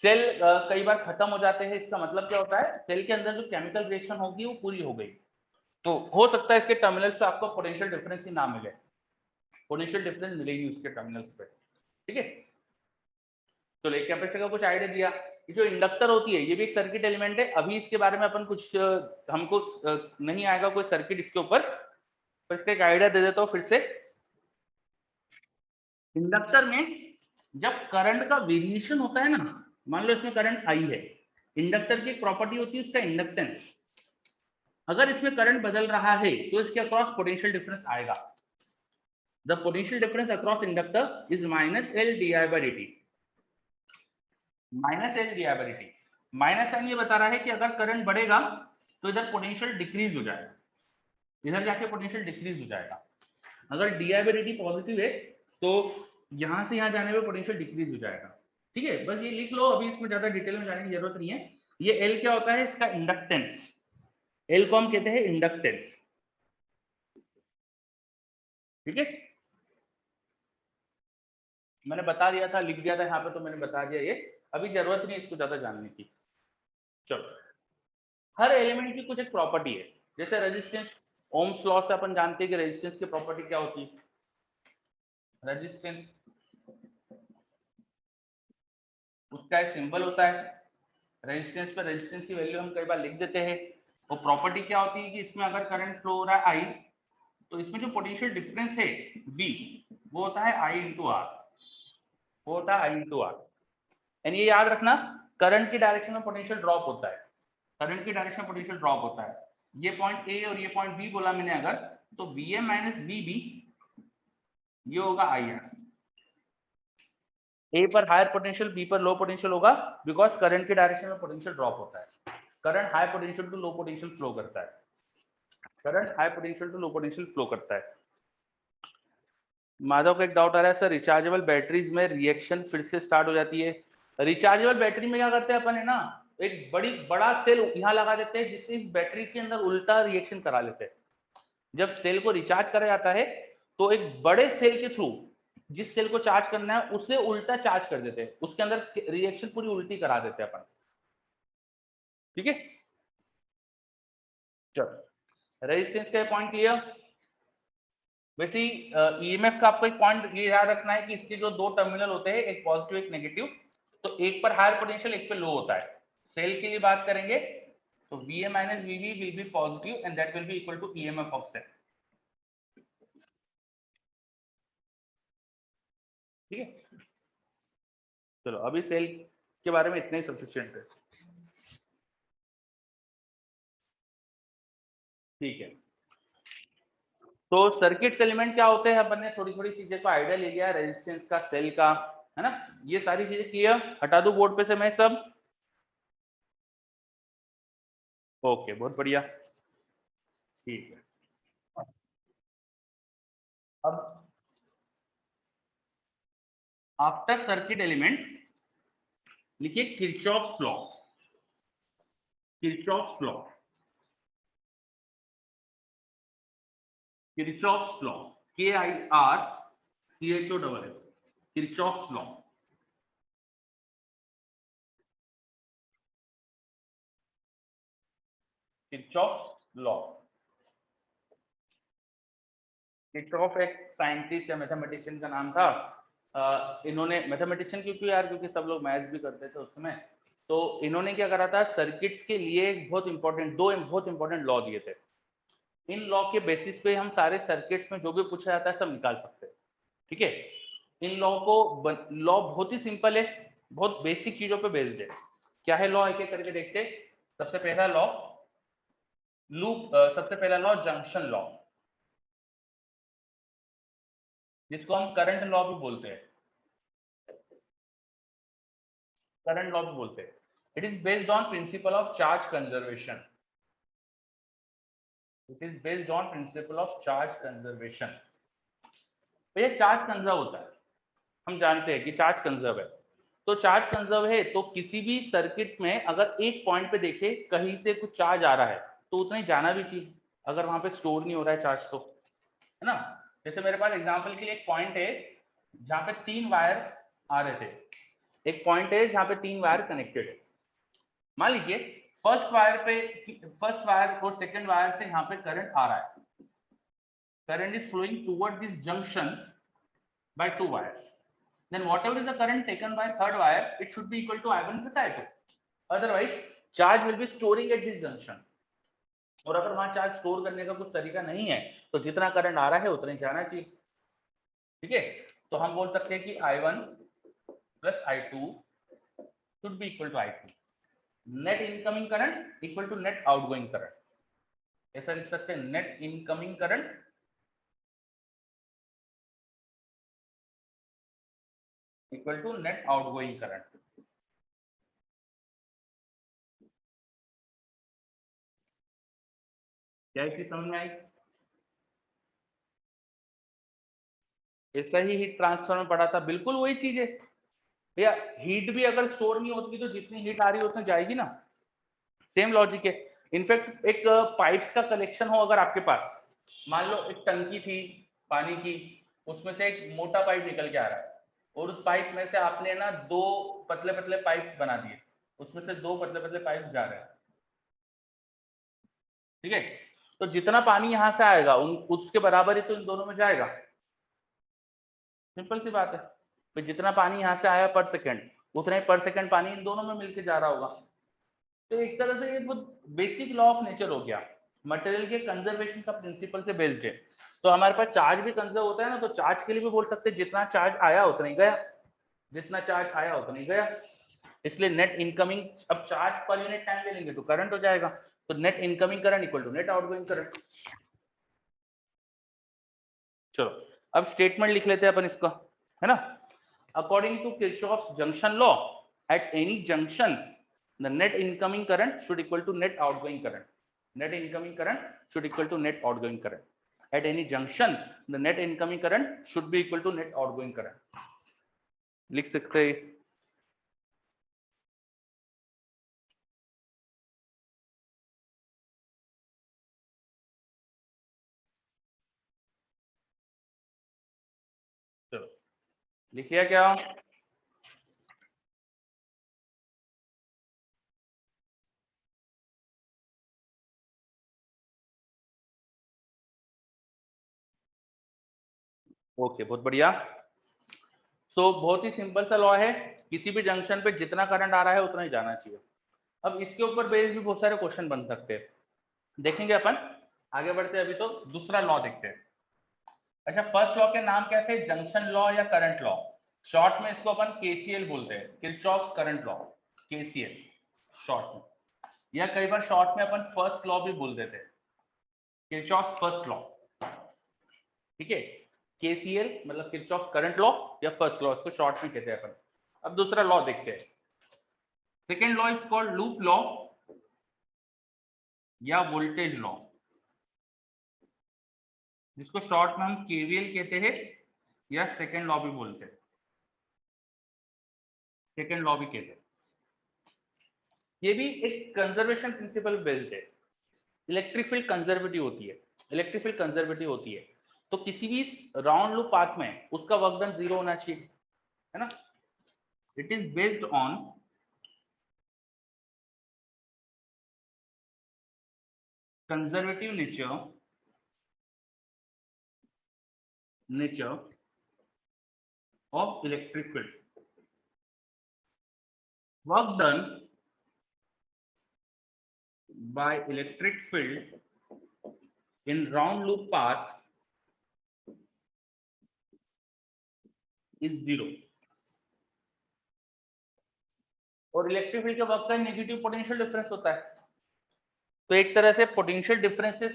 सेल कई बार खत्म हो जाते हैं, इसका मतलब क्या होता है, सेल के अंदर जो केमिकल रिएक्शन होगी वो पूरी हो गई। तो हो सकता है इसके टर्मिनल्स पे आपको पोटेंशियल डिफरेंस ही ना मिले, पोटेंशियल डिफरेंस मिलेगी उसके टर्मिनल्स पे, ठीक है। तो एक कैपेसिटर का कुछ आइडिया दिया। ये जो इंडक्टर होती है ये भी एक सर्किट एलिमेंट है। अभी इसके बारे में अपन कुछ हमको नहीं आएगा कोई सर्किट इसके ऊपर, पर इसका एक आइडिया दे देता हूँ फिर से। इंडक्टर में जब करंट का वेरिएशन होता है ना, मान लो इसमें करंट आई है, इंडक्टर की एक प्रॉपर्टी होती है उसका इंडक्टेंस। अगर इसमें करंट बदल रहा है तो इसके अक्रॉस पोटेंशियल डिफरेंस आएगा। The potential difference across inductor is minus L d I by d t. Minus L d I by d t. Minus N ये बता रहा है कि अगर करंट बढ़ेगा तो इधर पोटेंशियल डिक्रीज हो जाएगा, इधर जाके पोटेंशियल डिक्रीज हो जाएगा। अगर D I by d T positive है तो यहां से यहां जाने में पोटेंशियल डिक्रीज हो जाएगा, ठीक है। बस ये लिख लो, अभी इसमें ज्यादा डिटेल में जाने की जरूरत नहीं है। ये एल क्या होता है, इसका इंडक्टेंस। एल को हम कहते हैं इंडक्टेंस, ठीक है। मैंने बता दिया था, लिख दिया था यहाँ पे, तो मैंने बता दिया ये, अभी जरूरत नहीं इसको ज्यादा जानने की। चलो, हर एलिमेंट की कुछ एक प्रॉपर्टी है, जैसे रेजिस्टेंस। ओम्स लॉ से अपन जानते हैं कि रेजिस्टेंस की प्रॉपर्टी क्या होती है। रेजिस्टेंस उसका एक सिंबल होता है, रेजिस्टेंस पर रेजिस्टेंस की वैल्यू हम कई बार लिख देते हैं। और प्रॉपर्टी क्या होती है कि इसमें अगर करंट फ्लो हो रहा है आई, तो इसमें जो पोटेंशियल डिफरेंस है बी, वो होता है आई इंटू आर, वो होता है आई इंटू आर। यानी ये याद रखना, करंट की डायरेक्शन में पोटेंशियल ड्रॉप होता है, करंट की डायरेक्शन में पोटेंशियल ड्रॉप होता है। ये पॉइंट ए और ये पॉइंट बी बोला मैंने अगर, तो V M minus V B ये होगा आई आर। ए पर हायर पोटेंशियल बी पर लो पोटेंशियल होगा, बिकॉज करंट की डायरेक्शन में पोटेंशियल ड्रॉप होता है। Current high potential to low potential flow करता है, current high potential to low potential flow करता है। माधव का एक डाउट आ रहा है सर, रिचार्जेबल बैटरीज में रिएक्शन फिर से स्टार्ट हो जाती है। रिचार्जेबल बैटरी में क्या करते हैं अपन है ना, एक बड़ा सेल यहाँ लगा देते हैं जिससे इस बैटरी के अंदर उल्टा रिएक्शन करा लेते हैं। जब सेल को रिचार्ज करा जाता है तो एक बड़े सेल के थ्रू जिस सेल को चार्ज करना है उसे उल्टा चार्ज कर देते हैं, उसके अंदर रिएक्शन पूरी उल्टी करा देते हैं अपन। ठीक है, चलो रेजिस्टेंस का पॉइंट क्लियर। वैसे ईएमएफ का आपको एक पॉइंट ये याद रखना है कि इसके जो दो टर्मिनल होते हैं, एक पॉजिटिव एक नेगेटिव, तो एक पर हायर पोटेंशियल एक पर लो होता है। सेल के लिए बात करेंगे तो VA minus VB will be positive and that will be equal to EMF of cell। ठीक है, चलो अभी सेल के बारे में इतना ही सफिशिएंट है। ठीक है, तो सर्किट एलिमेंट क्या होते हैं, अपन ने थोड़ी थोड़ी चीजें को आइडिया ले लिया, रेजिस्टेंस का, सेल का, है ना, ये सारी चीजें क्लियर। हटा दूं बोर्ड पे से मैं सब? ओके, बहुत बढ़िया, ठीक है। अब आफ्टर सर्किट एलिमेंट लिखिए Kirchhoff's law. Kirchhoff's law, Kirchhoff's law, KIRCHOSS, Kirchhoff's law. Kirchhoff's law, Kirchhoff एक साइंटिस्ट या मैथमेटिशियन का नाम था। इन्होंने मैथमेटिशियन क्योंकि यार, क्योंकि सब लोग मैथ्स भी करते थे उस समय, तो इन्होंने क्या करा था, सर्किट्स के लिए बहुत इंपॉर्टेंट दो बहुत इंपॉर्टेंट लॉ दिए थे। इन लॉ के बेसिस पे हम सारे सर्किट्स में जो भी पूछा जाता है सब निकाल सकते हैं। ठीक है, इन लॉ को, लॉ बहुत ही सिंपल है, बहुत बेसिक चीजों पे बेस्ड है। क्या है लॉ, एक एक करके देखते। सबसे पहला लॉ लूप, सबसे पहला लॉ जंक्शन लॉ, जिसको हम करंट लॉ भी बोलते हैं, करंट लॉ भी बोलते हैं। It is based on principle of charge conservation. It is based on principle of charge conservation. तो ये चार्ज कंजर्व होता है, हम जानते हैं कि चार्ज कंजर्व है। तो चार्ज कंजर्व है तो किसी भी सर्किट में अगर एक पॉइंट पे देखे कहीं से कुछ चार्ज आ रहा है तो उतना ही जाना भी चाहिए, अगर वहां पे स्टोर नहीं हो रहा है चार्ज तो, है ना। जैसे मेरे पास एग्जांपल के लिए एक पॉइंट है जहां पे 3 वायर आ रहे थे, एक पॉइंट है जहां पे 3 वायर कनेक्टेड है। मान लीजिए फर्स्ट वायर और सेकंड वायर से यहाँ पे करंट आ रहा है, current is flowing toward this junction by 2 wires, then whatever is the current taken by third wire, it should be equal to I1 plus I2, otherwise charge will be storing at this junction। और अगर वहां charge store करने का कुछ तरीका नहीं है तो जितना करंट आ रहा है उतना ही जाना चाहिए। ठीक है, तो हम बोल सकते हैं कि I1 plus I2 should be equal to I2, net incoming current equal to net outgoing current, ऐसा लिख सकते हैं, net incoming current equal to net outgoing current. क्या इसकी समझ में आई? ऐसा ही हीट ट्रांसफर में पढ़ा था, बिल्कुल वही चीज है भैया। हीट भी अगर स्टोर नहीं होती तो जितनी हीट आ रही है उतनी जाएगी ना, सेम लॉजिक है। इनफैक्ट एक पाइप्स का कलेक्शन हो अगर आपके पास, मान लो एक टंकी थी पानी की, उसमें से एक मोटा पाइप निकल के आ रहा है और उस पाइप में से आपने ना 2 पतले पतले पाइप बना दिए, उसमें से 2 पतले पतले पाइप जा रहे हैं। ठीक है, तो जितना पानी यहां से आएगा उसके बराबर ही तो इन दोनों में जाएगा, सिंपल सी बात है। तो जितना पानी यहाँ से आया पर सेकंड, उतना ही पर सेकंड पानी इन दोनों में मिलके जा रहा होगा। तो एक तरह से ये बहुत बेसिक लॉ ऑफ नेचर हो गया, मटेरियल के कंजर्वेशन का प्रिंसिपल से बेस्ड है। तो हमारे पास चार्ज भी कंजर्व होता है ना, तो चार्ज के लिए भी बोल सकते हैं जितना चार्ज आया उतना ही गया, जितना चार्ज आया उतना ही गया। इसलिए नेट इनकमिंग, अब चार्ज पर यूनिट टाइम ले लेंगे तो करंट हो जाएगा, तो net incoming current equal to net outgoing current. चलो अब स्टेटमेंट लिख लेते हैं अपन इसका, है ना। According to Kirchhoff's junction law, at any junction the net incoming current should equal to net outgoing current, net incoming current should equal to net outgoing current. at any junction the net incoming current should be equal to net outgoing current. लिख सकते हैं चलो लिख लिया क्या okay बहुत बढ़िया बहुत ही सिंपल सा लॉ है किसी भी जंक्शन पे जितना करंट आ रहा है उतना ही जाना चाहिए अब इसके ऊपर बेस्ड भी बहुत सारे क्वेश्चन बन सकते हैं देखेंगे अपन आगे बढ़ते हैं अभी तो दूसरा लॉ देखते हैं अच्छा फर्स्ट लॉ के नाम क्या थे जंक्शन लॉ या करंट लॉ शॉर्ट में इसको अपन केसीएल बोलते हैं Kirchhoff current law KCL short में या कई बार शॉर्ट में अपन फर्स्ट लॉ भी बोल देते हैं किरचॉफ फर्स्ट लॉ ठीक है केसीएल मतलब किरचॉफ करंट लॉ या फर्स्ट लॉ इसको शॉर्ट में कहते हैं अपन अब दूसरा लॉ देखते हैं second law is called loop law या वोल्टेज लॉ जिसको शॉर्ट में हम केवीएल कहते हैं या सेकेंड लॉ भी बोलते हैं सेकेंड लॉ भी कहते हैं ये भी एक कंजर्वेशन प्रिंसिपल बेस्ड है इलेक्ट्रिक फील्ड कंजर्वेटिव होती है इलेक्ट्रिक फील्ड कंजर्वेटिव होती है तो किसी भी राउंड लूप पाथ में उसका वर्क डन 0 होना चाहिए है ना it is based on conservative nature of electric field work done by electric field in round loop path is 0 और इलेक्ट्रिक फील्ड के वर्क का नेगेटिव पोटेंशियल डिफरेंस होता है तो एक तरह से पोटेंशियल डिफरेंसेस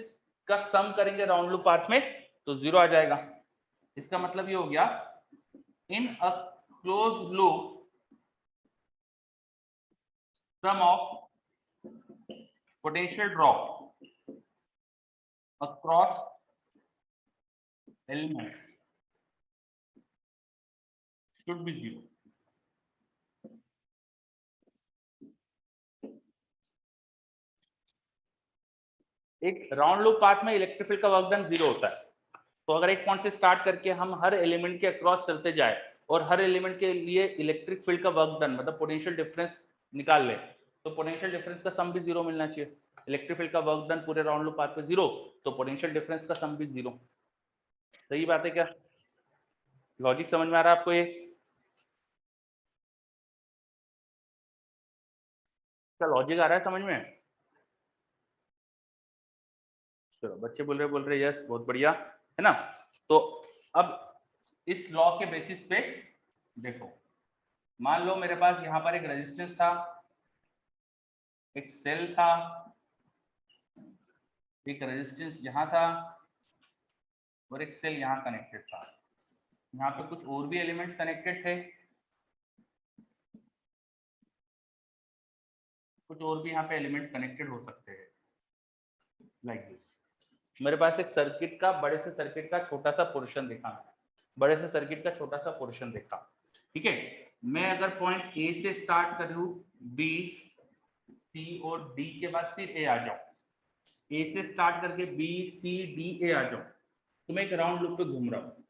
का सम करेंगे राउंड लूप पाथ में तो 0 आ जाएगा इसका मतलब ये हो गया in a close loop sum of potential drop across element should be 0 एक राउंड लूप पाथ में इलेक्ट्रिक फील्ड का वर्क डन 0 होता है तो अगर एक पॉइंट से स्टार्ट करके हम हर एलिमेंट के अक्रॉस चलते जाए और हर एलिमेंट के लिए इलेक्ट्रिक फील्ड का वर्क डन मतलब पोटेंशियल डिफरेंस निकाल ले तो पोटेंशियल डिफरेंस का सम भी 0 मिलना चाहिए इलेक्ट्रिक फील्ड का वर्क डन पूरे राउंड लूप पाथ पे 0 तो पोटेंशियल डिफरेंस का सम भी 0 सही बात है क्या लॉजिक समझ में आ रहा है आपको ये क्या लॉजिक आ रहा है समझ में चलो बच्चे बोल रहे यस बहुत बढ़िया है ना तो अब इस लॉ के बेसिस पे देखो मान लो मेरे पास यहाँ पर एक रेजिस्टेंस था एक सेल था एक रेजिस्टेंस यहाँ था और एक सेल यहाँ कनेक्टेड था यहाँ पे कुछ और भी एलिमेंट्स कनेक्टेड थे कुछ और भी यहाँ पे एलिमेंट कनेक्टेड हो सकते हैं लाइक दिस मेरे पास एक सर्किट का बड़े से सर्किट का छोटा सा पोर्शन दिखा बड़े से सर्किट का छोटा सा पोर्शन देखा ठीक है मैं अगर पॉइंट ए से स्टार्ट करूं बी सी और डी के बाद फिर ए आ जाऊं ए से स्टार्ट करके बी सी डी ए आ जाऊं तो मैं एक राउंड लूप पे घूम रहा हूं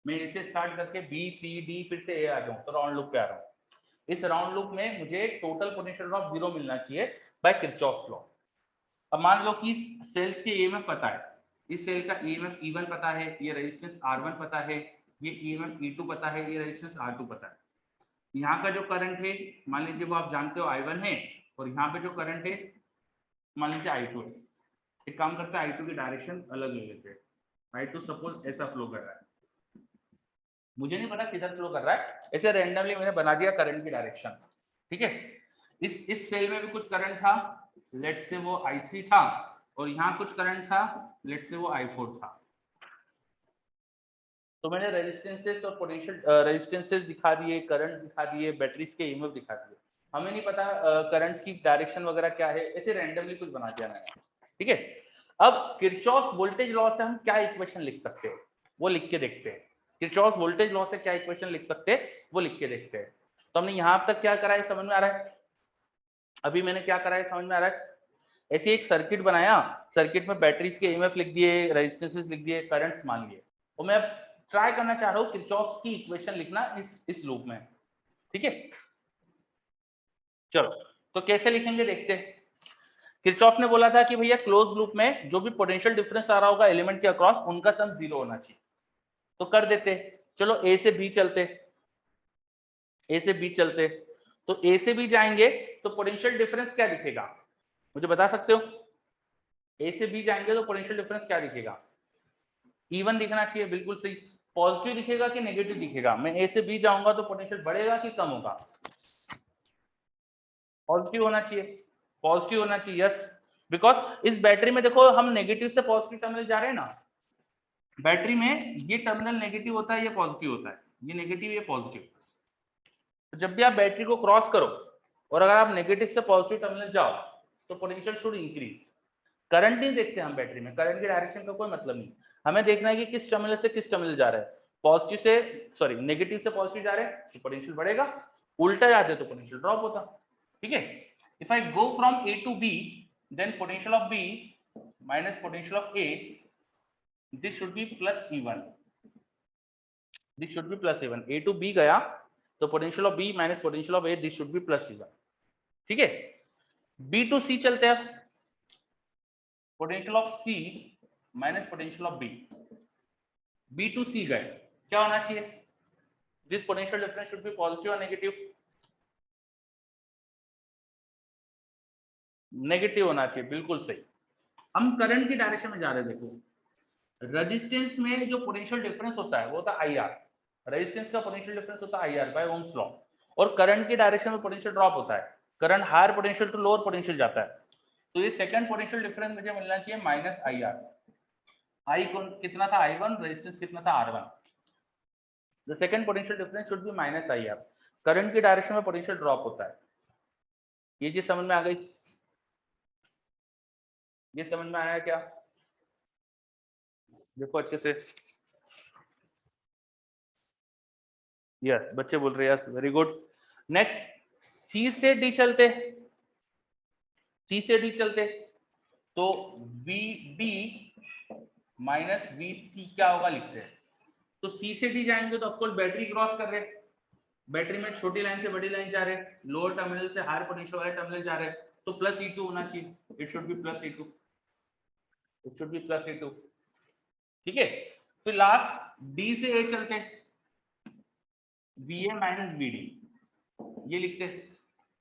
मैं ए से स्टार्ट करके बी सी डी फिर से ए आ जाऊं तो राउंड लूप पे आ रहा हूं इस राउंड लूप में मुझे टोटल पोटेंशियल ड्रॉप 0 मिलना चाहिए बाय किरचॉफ लॉ अब मान लो कि सेल्स के ईएमएफ पता है इस सेल का ईएमएफ E1 पता है ये रेजिस्टेंस R1 पता है ये ईएमएफ E2 पता है ये रेजिस्टेंस R2 पता है यहाँ का जो करंट है मान लीजिए वो आप जानते हो I1 है और यहाँ पे जो करंट है मान लीजिए I2 है एक काम करता है I2 की डायरेक्शन अलग ले लेते हैं I2 सपोज ऐसा फ्लो कर रहा है मुझे नहीं पता किधर फ्लो कर रहा है ऐसे रैंडमली मैंने बना दिया करंट की डायरेक्शन ठीक है इस सेल में भी कुछ करंट था लेट से वो I3 था और यहाँ कुछ करंट था लेट से वो I4 था तो मैंने रेजिस्टेंसेस और पोटेंशियल रेजिस्टेंसेस दिखा दिए करंट दिखा दिए बैटरीज के ईएमएफ दिखा दिए हमें नहीं पता करंट्स की डायरेक्शन वगैरह क्या है ऐसे रैंडमली कुछ बना दिया मैंने ठीक है अब किरचॉफ वोल्टेज लॉ से हम क्या इक्वेशन लिख सकते हैं वो लिख के देखते हैं। किरचॉफ वोल्टेज लॉ से क्या इक्वेशन लिख सकते हैं वो लिख के देखते हैं। तो हमने यहां तक क्या करा है समझ में आ रहा है? अभी मैंने क्या करा है समझ में आ रहा है? ऐसे एक सर्किट बनाया, सर्किट में बैटरीज के ईएमएफ लिख दिए, रेजिस्टेंसेस लिख दिए, करंट्स मान लिए, और मैं अब ट्राई करना चाह रहा हूँ किरचॉफ की इक्वेशन लिखना इस लूप में। ठीक है, चलो तो कैसे लिखेंगे देखते हैं। किरचॉफ ने बोला था कि भैया क्लोज लूप में जो भी पोटेंशियल डिफरेंस आ रहा होगा एलिमेंट के अक्रॉस उनका सम 0 होना चाहिए। तो कर देते, चलो ए से बी चलते, ए से बी चलते। तो ए से बी जाएंगे तो पोटेंशियल डिफरेंस क्या दिखेगा मुझे बता सकते हो? ए से बी जाएंगे तो पोटेंशियल डिफरेंस क्या दिखेगा? इवन दिखना चाहिए, बिल्कुल सही। पॉजिटिव दिखेगा कि नेगेटिव दिखेगा? मैं ए से बी जाऊंगा तो पोटेंशियल बढ़ेगा कि कम होगा? पॉजिटिव होना चाहिए, पॉजिटिव होना चाहिए, यस। बिकॉज इस बैटरी में देखो हम नेगेटिव से पॉजिटिव टर्मिनल जा रहे हैं ना, बैटरी में ये टर्मिनल नेगेटिव होता है, ये पॉजिटिव होता है, ये नेगेटिव ये पॉजिटिव। तो जब भी आप बैटरी को क्रॉस करो और अगर आप नेगेटिव से पॉजिटिव टर्मिनल जाओ तो पोटेंशियल शुड इंक्रीज। करंट नहीं देखते हम बैटरी में, करंट के डायरेक्शन का कोई मतलब नहीं, हमें देखना है कि किस टर्मिनल से किस टर्मिनल जा रहा है। पॉजिटिव से सॉरी नेगेटिव से पॉजिटिव जा रहे हैं तो पोटेंशियल बढ़ेगा, उल्टा जाते तो पोटेंशियल ड्रॉप होता। ठीक है, if I go from A to B then potential of B minus potential of A, this should be plus E1, this should be plus E1। A to B गया तो potential of B minus potential of A, this should be plus E1। ठीक है, B to C चलते हैं, potential of C minus potential of B, B to C गए, क्या होना चाहिए? This potential difference should be positive और negative? Negative होना चाहिए, बिल्कुल सही। हम करंट की डायरेक्शन में जा रहे हैं। देखो रेजिस्टेंस में जो पोटेंशियल डिफरेंस होता है वो होता है आई आर, रेजिस्टेंस का पोटेंशियल डिफरेंस होता है I R by Ohm's law, और करंट की डायरेक्शन में पोटेंशियल ड्रॉप होता है, current higher potential to lower potential जाता है। तो ये सेकंड पोटेंशियल डिफरेंस मुझे मिलना चाहिए माइनस आई आर। आई कितना था I1, रेजिस्टेंस कितना था R1। The second potential difference should be minus I are. Current की डायरेक्शन में पोटेंशियल ड्रॉप होता है। ये चीज समझ में आ गई? ये समझ में आया क्या? देखो अच्छे से, यस बच्चे बोल रहे हैं, यस वेरी गुड। नेक्स्ट सी से डी चलते, सी से डी चलते तो वी बी माइनस वी सी क्या होगा लिखते हैं। तो सी से डी जाएंगे तो ऑफकोर्स बैटरी क्रॉस कर रहे हैं, बैटरी में छोटी लाइन से बड़ी लाइन जा रहे हैं, लोअर टर्मिनल से हायर पोटेंशियल वाले टर्मिनल जा रहे हैं, तो प्लस E2 होना चाहिए, it should be plus E2, it should be plus E2। ठीक है, फिर लास्ट डी से ए चलते हैं, VA माइनस VD ये लिखते हैं।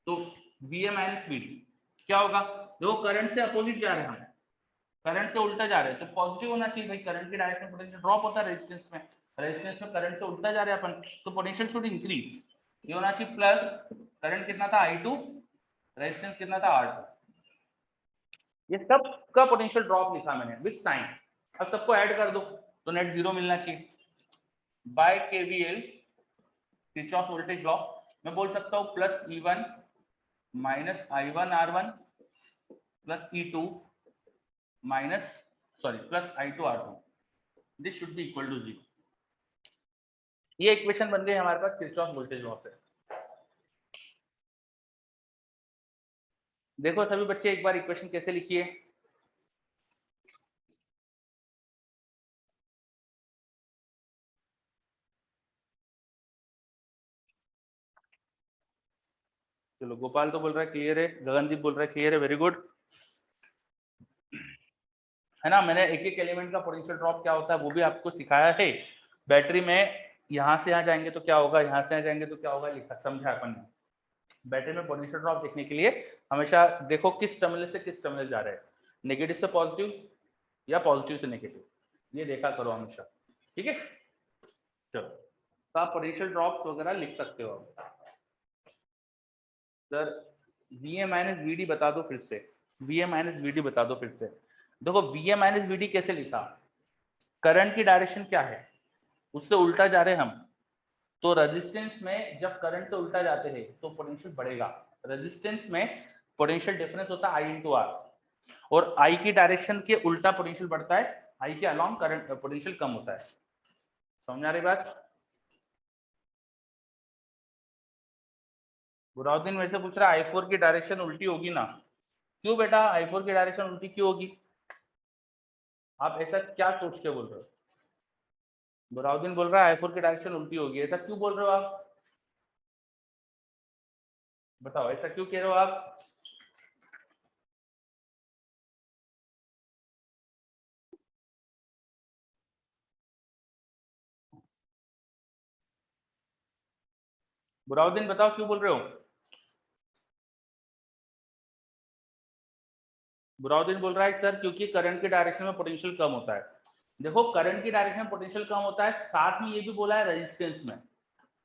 तो VA माइनस VD क्या होगा? देखो करंट से अपोजिट जा रहे हैं हम, करंट से उल्टा जा रहे हैं तो पॉजिटिव होना चाहिए भाई, करंट की डायरेक्शन पोटेंशियल ड्रॉप होता है रेजिस्टेंस में, रेजिस्टेंस में करंट से उल्टा जा रहे हैं अपन तो पोटेंशियल शुड इंक्रीज, ये होना चाहिए प्लस, करंट कितना था I2, रेजिस्टेंस कितना था R2। ये सब का पोटेंशियल ड्रॉप लिखा मैंने विद साइन। अब सबको ऐड कर दो तो नेट जीरो मिलना चाहिए। By KVL Kirchhoff voltage law मैं बोल सकता हूँ plus E1 minus I1 R1 plus E2 minus sorry plus I2 R2, this should be equal to 0। ये इक्वेशन बन गई हमारे पास किरचॉफ वोल्टेज लॉ से। देखो सभी बच्चे एक बार इक्वेशन कैसे लिखिए। चलो गोपाल तो बोल रहा है क्लियर है, गगनदीप बोल रहा है क्लियर है, वेरी गुड। है ना, मैंने एक एक एलिमेंट का पोटेंशियल ड्रॉप क्या होता है वो भी आपको सिखाया है। बैटरी में यहाँ से यहाँ जाएंगे तो क्या होगा, यहाँ से यहाँ जाएंगे तो क्या होगा, लिखा समझा अपन ने। बैटरी में पोटेंशियल ड्रॉप देखने के लिए हमेशा देखो किस टर्मिनल से किस टर्मिनल जा रहे हैं, नेगेटिव से पॉजिटिव या पॉजिटिव से नेगेटिव, ये देखा करो हमेशा। ठीक है, चलो तो आप पोटेंशियल ड्रॉप वगैरह लिख सकते हो। सर VA माइनस VD बता दो फिर से, VA माइनस VD बता दो फिर से। देखो VA माइनस VD कैसे लिखा, करंट की डायरेक्शन क्या है, उससे उल्टा जा रहे हैं हम, तो रेजिस्टेंस में जब करंट से उल्टा जाते हैं तो पोटेंशियल बढ़ेगा। रेजिस्टेंस में पोटेंशियल डिफरेंस होता है I into R, और आई की डायरेक्शन के उल्टा पोटेंशियल बढ़ता है, आई के अलॉन्ग करंट पोटेंशियल कम होता है। समझ आ रही बात? बुराउद्दीन वैसे पूछ रहा है I4 की डायरेक्शन उल्टी होगी ना? क्यों बेटा I4 की डायरेक्शन उल्टी क्यों होगी? आप ऐसा क्या सोच के बोल रहे हो? बुराउद्दीन बोल रहा है I4 की डायरेक्शन उल्टी होगी, ऐसा क्यों बोल रहे हो आप? बताओ ऐसा क्यों कह रहे हो आप? बुराउद्दीन बताओ क्यों बोल रहे हो? बुराउद्दीन बोल रहा है सर क्योंकि करंट की डायरेक्शन में पोटेंशियल कम होता है। देखो करंट की डायरेक्शन में पोटेंशियल कम होता है, साथ में ये भी बोला है रेजिस्टेंस में।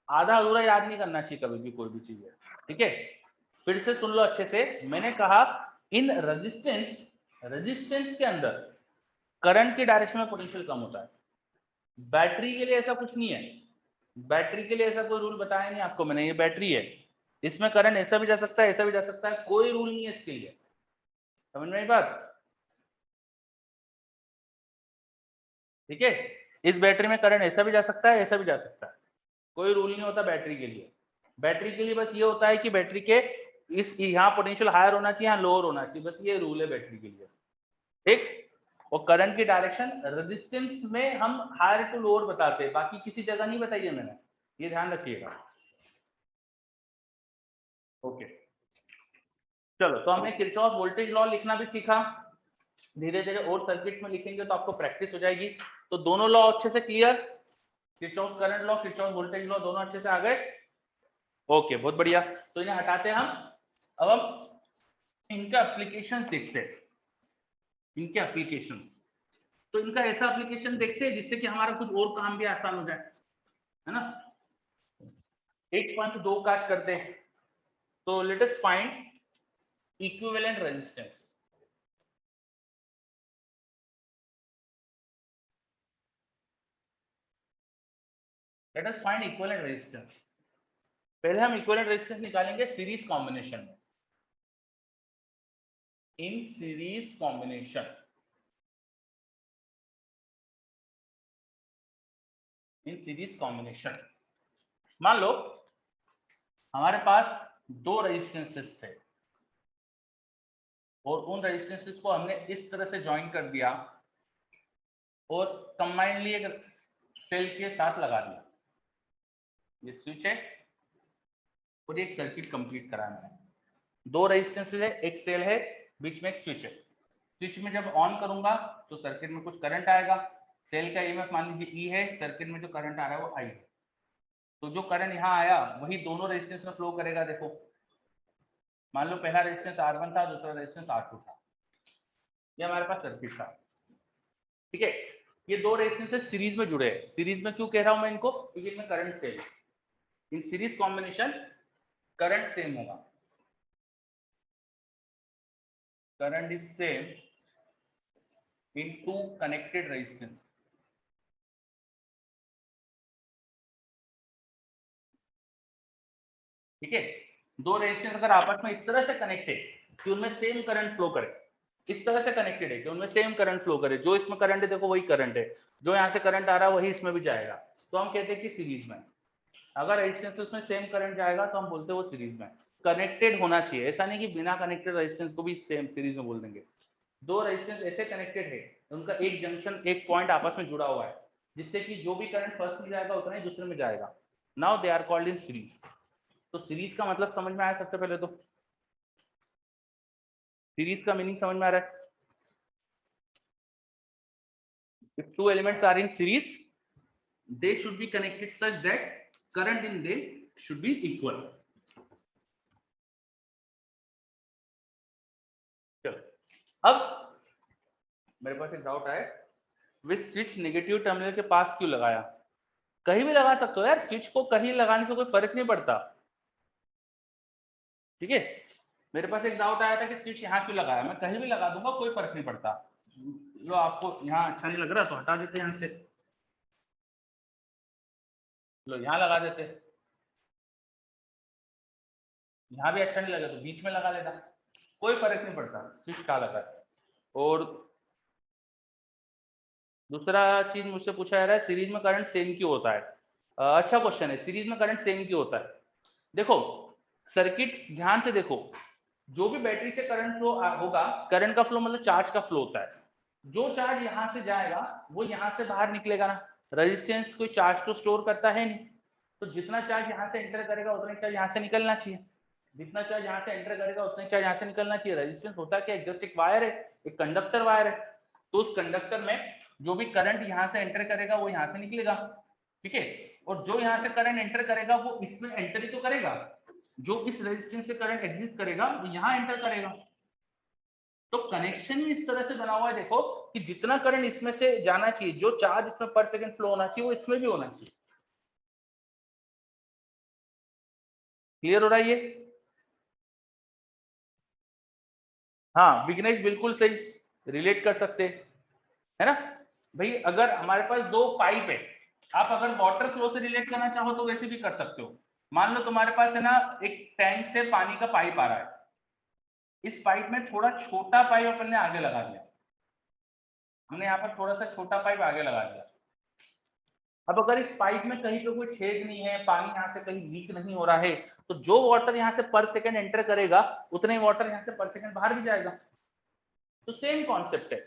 आधा अधूरा याद नहीं करना चाहिए कभी भी कोई भी चीज है, ठीक है? फिर से सुन लो अच्छे से, मैंने कहा इन रेजिस्टेंस के अंदर करंट की डायरेक्शन में पोटेंशियल कम होता है। बैटरी के लिए ऐसा कुछ नहीं है, बैटरी के लिए ऐसा कोई रूल बताया नहीं आपको मैंने, ये बैटरी है, इसमें करंट ऐसा भी जा सकता है, ऐसा भी जा सकता है, कोई रूल नहीं है इसके लिए। समझ में आई बात? ठीक है, इस बैटरी में करंट ऐसा भी जा सकता है, ऐसा भी जा सकता है, कोई रूल नहीं होता बैटरी के लिए। बैटरी के लिए बस ये होता है कि बैटरी के इस यहाँ पोटेंशियल हायर होना चाहिए, यहाँ लोअर होना चाहिए, बस ये रूल है बैटरी के लिए, ठीक? और करंट की डायरेक्शन रेजिस्टेंस में हम हायर टू लोअर बताते हैं, बाकी किसी जगह नहीं बताई है मैंने, ये ध्यान रखिएगा। ओके चलो, तो हमने किरचॉफ वोल्टेज लॉ लिखना भी सीखा, धीरे धीरे और सर्किट में लिखेंगे तो आपको प्रैक्टिस हो जाएगी। तो दोनों लॉ अच्छे से clear, Kirchhoff current law, Kirchhoff voltage law, दोनों अच्छे से आ गए? ओके बहुत बढ़िया। तो इन्हें हटाते हैं हम, अब हम इनका एप्लीकेशन देखते हैं, इनके एप्लीकेशन। तो इनका ऐसा एप्लीकेशन देखते हैं जिससे कि हमारा कुछ और काम भी आसान हो जाए, है ना? 8.2 काज करते हैं। तो let us find equivalent resistance. Let us find equivalent resistance. पहले हम इक्विवेलेंट रेजिस्टेंस निकालेंगे सीरीज कॉम्बिनेशन में, इन सीरीज कॉम्बिनेशन, इन सीरीज कॉम्बिनेशन। मान लो हमारे पास दो रेजिस्टेंसेस थे और उन रेजिस्टेंसेस को हमने इस तरह से ज्वाइन कर दिया और कंबाइनली एक सेल के साथ लगा दिया। ये स्विच है और एक सर्किट कंप्लीट करा मैंने। दो रेजिस्टेंसेस है, एक सेल है, बीच में एक स्विच है। स्विच में जब ऑन करूंगा तो सर्किट में कुछ करंट आएगा, सेल का ईएमएफ मान लीजिए E है, सर्किट में जो करंट आ रहा है वो I है। तो जो करंट यहाँ आया वही दोनों रेजिस्टेंस में फ्लो करेगा। देखो मान लो पहला रेजिस्टेंस R1 था, दूसरा रेजिस्टेंस R2 था, ये हमारे पास सर्किट था, ठीक है? ये दो रेजिस्टेंस सीरीज में जुड़े हैं। सीरीज में क्यों कह रहा हूं मैं इनको? क्योंकि इनमें करंट सेम है, in series combination current same होगा, current is same in two connected resistance. ठीक है, दो रेजिस्टेंस अगर आपस में इस तरह से कनेक्टेड कि उनमें सेम करंट फ्लो करे, इस तरह से कनेक्टेड है कि उनमें सेम करंट फ्लो करे, जो इसमें करंट है देखो वही करंट है, जो यहाँ से करंट आ रहा है वही इसमें भी जाएगा, तो हम कहते हैं कि सीरीज में। अगर रेजिस्टेंस में सेम करंट जाएगा तो हम बोलते हैं वो सीरीज में। कनेक्टेड होना चाहिए, ऐसा नहीं कि बिना कनेक्टेड रेजिस्टेंस को भी सेम सीरीज में बोल देंगे। दो रेजिस्टेंस ऐसे कनेक्टेड है, उनका एक जंक्शन, एक पॉइंट आपस में जुड़ा हुआ है, जिससे कि जो भी करंट फर्स्ट में जाएगा उतना ही दूसरे में जाएगा। Now they are called in series. तो सीरीज का मतलब समझ में आया? सबसे पहले तो सीरीज का मीनिंग समझ में आ रहा है? If two elements are in series, they should be connected such that current in them should be equal. चलो अब मेरे पास एक डाउट है, वे स्विच नेगेटिव टर्मिनल के पास क्यों लगाया? कहीं भी लगा सकते हो यार, स्विच को कहीं लगाने से कोई फर्क नहीं पड़ता, ठीक है? मेरे पास एक डाउट आया था कि स्विच यहाँ क्यों लगाया, मैं कहीं भी लगा दूंगा कोई फर्क नहीं पड़ता। जो आपको यहाँ अच्छा नहीं लग रहा तो हटा देते यहाँ से, लो यहाँ लगा देते, यहाँ भी अच्छा नहीं लगा तो बीच में लगा लेता, कोई फर्क नहीं पड़ता स्विच कहाँ लगा है। और दूसरा चीज मुझसे पूछा जा रहा है सीरीज में करंट सेम क्यों होता है। अच्छा क्वेश्चन है, सीरीज में करंट सेम क्यों होता है। देखो सर्किट ध्यान से देखो, जो भी बैटरी से करंट फ्लो होगा, करंट का फ्लो मतलब चार्ज का फ्लो होता है। जो चार्ज यहाँ से जाएगा वो यहाँ से बाहर निकलेगा ना। रेजिस्टेंस कोई चार्ज तो स्टोर करता है नहीं, तो जितना चार्ज यहाँ से एंटर करेगा उतना चार्ज यहाँ से निकलना चाहिए। जितना चार्ज यहाँ से एंटर करेगा उतना चार्ज यहाँ से निकलना चाहिए। रेजिस्टेंस होता क्या है, जस्ट एक वायर है, एक कंडक्टर वायर है। तो उस कंडक्टर में जो भी करंट यहाँ से एंटर करेगा वो यहाँ से निकलेगा, ठीक है। और जो यहाँ से करंट एंटर करेगा वो इसमें एंटर ही तो करेगा। जो इस रेजिस्टेंस से करंट एग्जिस्ट करेगा वो यहाँ एंटर करेगा। तो कनेक्शन ही इस तरह से बना हुआ है देखो, कि जितना करंट इसमें से जाना चाहिए, जो चार्ज इसमें पर सेकंड फ्लो होना चाहिए वो इसमें भी होना चाहिए। क्लियर हो रहा है ये। हाँ विघ्नेश बिल्कुल सही, रिलेट कर सकते है ना भाई। अगर हमारे पास दो पाइप है, आप अगर वाटर फ्लो से रिलेट करना चाहो तो वैसे भी कर सकते हो। मान लो तुम्हारे पास है ना एक टैंक से पानी का पाइप आ रहा है, इस पाइप में थोड़ा छोटा पाइप अपन ने आगे लगा दिया, हमने यहाँ पर थोड़ा सा छोटा पाइप आगे लगा दिया। अब अगर इस पाइप में कहीं पे कोई छेद नहीं है, पानी यहाँ से कहीं लीक नहीं हो रहा है, तो जो वाटर यहाँ से पर सेकंड एंटर करेगा उतना ही वाटर यहाँ से पर सेकंड बाहर भी जाएगा। तो सेम कॉन्सेप्ट है,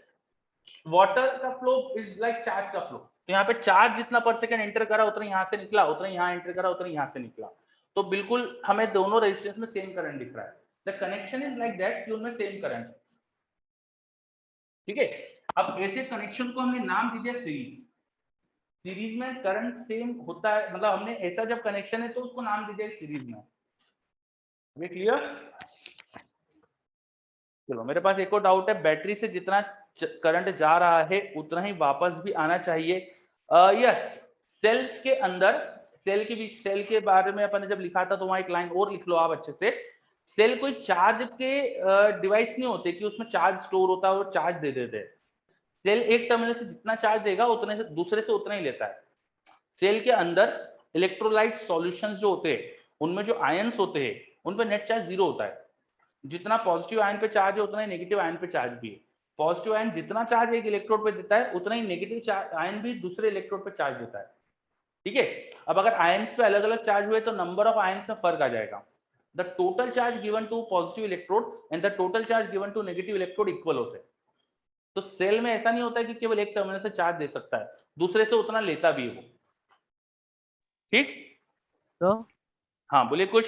वाटर का फ्लो इज लाइक चार्ज का फ्लो। तो यहाँ पे चार्ज जितना पर सेकंड एंटर करा उतना यहाँ से निकला, उतना यहाँ एंटर करा उतना यहाँ से निकला। तो बिल्कुल हमें दोनों रेजिस्टेंस में सेम करंट दिख रहा है। The connection is like that कि उनमें सेम करंट, ठीक है। अब ऐसे कनेक्शन को हमने नाम दे दिया सीरीज। सीरीज में करंट सेम होता है, मतलब हमने ऐसा जब कनेक्शन है तो उसको नाम दे दिया सीरीज में। ये क्लियर। चलो मेरे पास एक और डाउट है, बैटरी से जितना करंट जा रहा है उतना ही वापस भी आना चाहिए। यस, सेल्स के अंदर, सेल के बीच, सेल के बारे में अपन ने जब लिखा था तो वहां एक लाइन और लिख लो आप अच्छे से। सेल कोई चार्ज के डिवाइस नहीं होते कि उसमें चार्ज स्टोर होता है और चार्ज दे देते हैं। सेल एक टर्मिनल से जितना चार्ज देगा उतने से दूसरे से उतना ही लेता है। सेल के अंदर इलेक्ट्रोलाइट सॉल्यूशंस जो होते हैं उनमें जो आयंस होते हैं उन पर नेट चार्ज जीरो होता है। जितना पॉजिटिव आयन पे चार्ज है उतना ही नेगेटिव आयन पे चार्ज भी है। पॉजिटिव आयन जितना चार्ज एक इलेक्ट्रोड पे देता है उतना ही नेगेटिव आयन भी दूसरे इलेक्ट्रोड पे चार्ज देता है, ठीक है। अब अगर आयंस पे अलग अलग चार्ज हुए तो नंबर ऑफ आयंस में फर्क आ जाएगा। The total charge given to positive electrode and the total charge given to negative electrode equal होते हैं। तो सेल में ऐसा नहीं होता है कि केवल एक टर्मिनल से चार्ज दे सकता है, दूसरे से उतना लेता भी है वो, ठीक। तो हाँ बोलिए कुछ।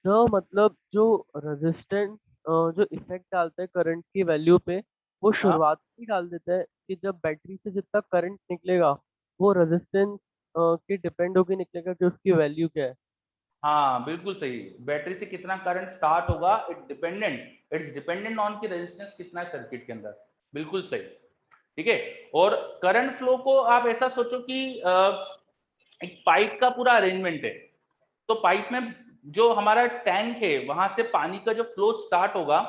मतलब जो रेजिस्टेंस जो इफेक्ट डालता है करंट की वैल्यू पे, वो शुरुआत में ही डाल देता है कि जब बैटरी से जितना करंट निकलेगा वो रेजिस्टेंस के डिपेंड होके निकलेगा कि उसकी वैल्यू क्या है। हाँ बिल्कुल सही, बैटरी से कितना करंट स्टार्ट होगा इट्स डिपेंडेंट ऑन की रेजिस्टेंस कितना है सर्किट के अंदर, बिल्कुल सही, ठीक है। और करंट फ्लो को आप ऐसा सोचो कि एक पाइप का पूरा अरेंजमेंट है। तो पाइप में जो हमारा टैंक है वहां से पानी का जो फ्लो स्टार्ट होगा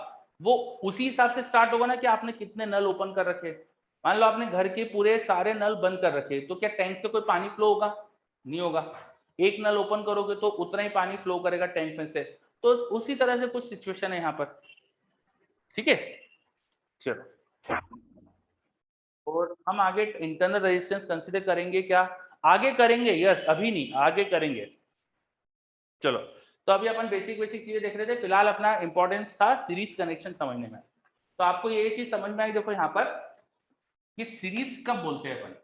वो उसी हिसाब से स्टार्ट होगा ना कि आपने कितने नल ओपन कर रखे। मान लो आपने घर के पूरे सारे नल बंद कर रखे, तो क्या टैंक से कोई पानी फ्लो होगा? नहीं होगा। एक नल ओपन करोगे तो उतना ही पानी फ्लो करेगा टैंक में से। तो उसी तरह से कुछ सिचुएशन है यहाँ पर, ठीक है। चलो और हम आगे इंटरनल रेजिस्टेंस कंसीडर करेंगे क्या? आगे करेंगे, यस, अभी नहीं, आगे करेंगे। चलो तो अभी अपन बेसिक बेसिक चीजें देख रहे थे, फिलहाल अपना इंपॉर्टेंस था सीरीज कनेक्शन समझने में। तो आपको ये चीज समझ में आई देखो यहाँ पर कि सीरीज कब बोलते हैं अपन,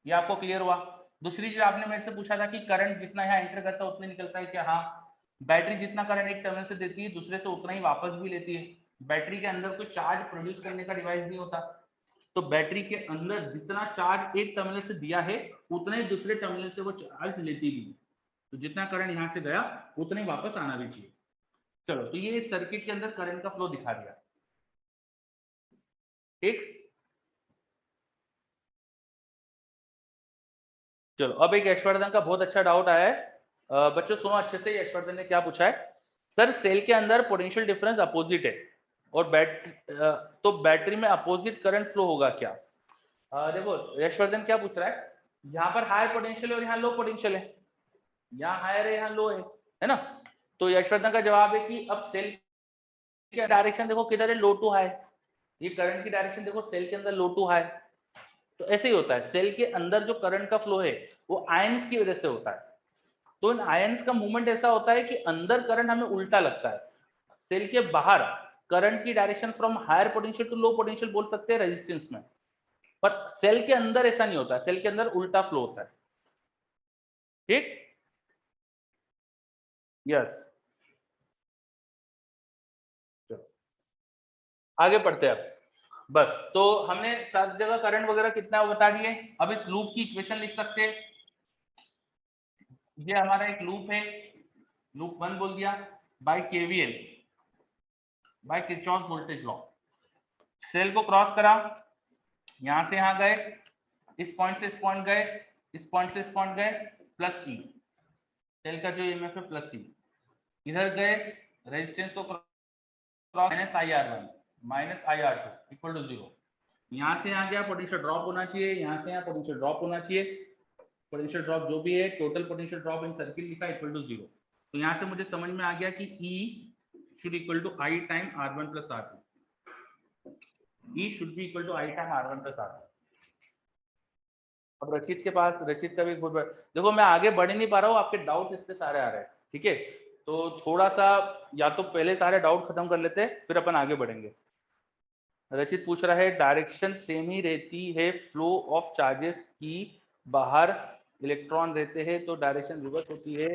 ये आपको क्लियर हुआ। दूसरी चीज आपने मेरे से पूछा था कि करंट जितना यहाँ एंटर करता है उतना निकलता है क्या? हाँ, बैटरी जितना करंट एक टर्मिनल से देती है दूसरे से उतना ही वापस भी लेती है। बैटरी के अंदर कोई चार्ज प्रोड्यूस करने का डिवाइस नहीं होता, तो बैटरी के अंदर जितना चार्ज एक टर्मिनल से दिया है उतना ही दूसरे टर्मिनल से वो चार्ज लेती भी है। तो जितना करंट यहाँ से गया उतना ही वापस आना भी चाहिए। चलो तो ये सर्किट के अंदर करंट का फ्लो दिखा दिया, ठीक। चलो अब एक यशवर्धन का बहुत अच्छा डाउट आया है, बच्चों सुनो अच्छे से। यशवर्धन ने क्या पूछा है, सर सेल के अंदर पोटेंशियल डिफरेंस अपोजिट है और तो बैटरी में अपोजिट करंट फ्लो होगा क्या? देखो यशवर्धन क्या पूछ रहा है, यहाँ पर हाई पोटेंशियल है और यहाँ लो पोटेंशियल है, यहाँ हायर है यहाँ लो है ना। तो यशवर्धन का जवाब है कि अब सेल का डायरेक्शन देखो किधर है, लो टू हाई। ये करंट की डायरेक्शन देखो सेल के अंदर लो टू हाई, तो ऐसे ही होता है, सेल के अंदर जो करंट का फ्लो है वो आयंस की वजह से होता है। तो इन आयंस का मूवमेंट ऐसा होता है कि अंदर करंट हमें उल्टा लगता है, सेल के बाहर करंट की direction from higher potential to low potential बोल सकते हैं रेजिस्टेंस में, पर सेल के अंदर ऐसा नहीं होता, सेल के अंदर उल्टा फ्लो होता है। ठीक, यस, आगे पढ़ते हैं अब। बस तो हमने सब जगह करंट वगैरह कितना है वो बता दिए। अब इस लूप की इक्वेशन लिख सकते हैं, ये हमारा एक लूप है, लूप 1 बोल दिया, by KVL, by Kirchhoff voltage law. Cell को क्रॉस करा, यहां से यहां गए, इस पॉइंट से इस पॉइंट गए, इस पॉइंट से इस पॉइंट गए, प्लस ई, सेल का जो ईएमएफ है प्लस ई, इधर गए, रेजिस्टेंस को cross, minus I R one minus I R two equal to 0, यहाँ से यहाँ गया, पोटेंशियल ड्रॉप होना चाहिए, यहाँ से यहाँ पोटेंशियल ड्रॉप होना चाहिए, पोटेंशियल ड्रॉप जो भी है, total potential drop in circle लिखा इक्वल टू 0। तो यहाँ से मुझे समझ में आ गया कि E should equal to I time R1 plus R2, E should be equal to I time R1 plus R2। अब रचित के पास, रचित का भी बहुत बड़ा, देखो मैं आगे बढ़ नहीं पा रहा हूँ, आपके डाउट इससे सारे आ रहे हैं, ठीक है, तो थोड़ा सा या तो पहले सारे डाउट खत्म कर लेते हैं फिर अपन आगे बढ़ेंगे। रचित पूछ रहा है डायरेक्शन सेम ही रहती है फ्लो ऑफ चार्जेस की, बाहर इलेक्ट्रॉन रहते हैं तो डायरेक्शन रिवर्स होती है।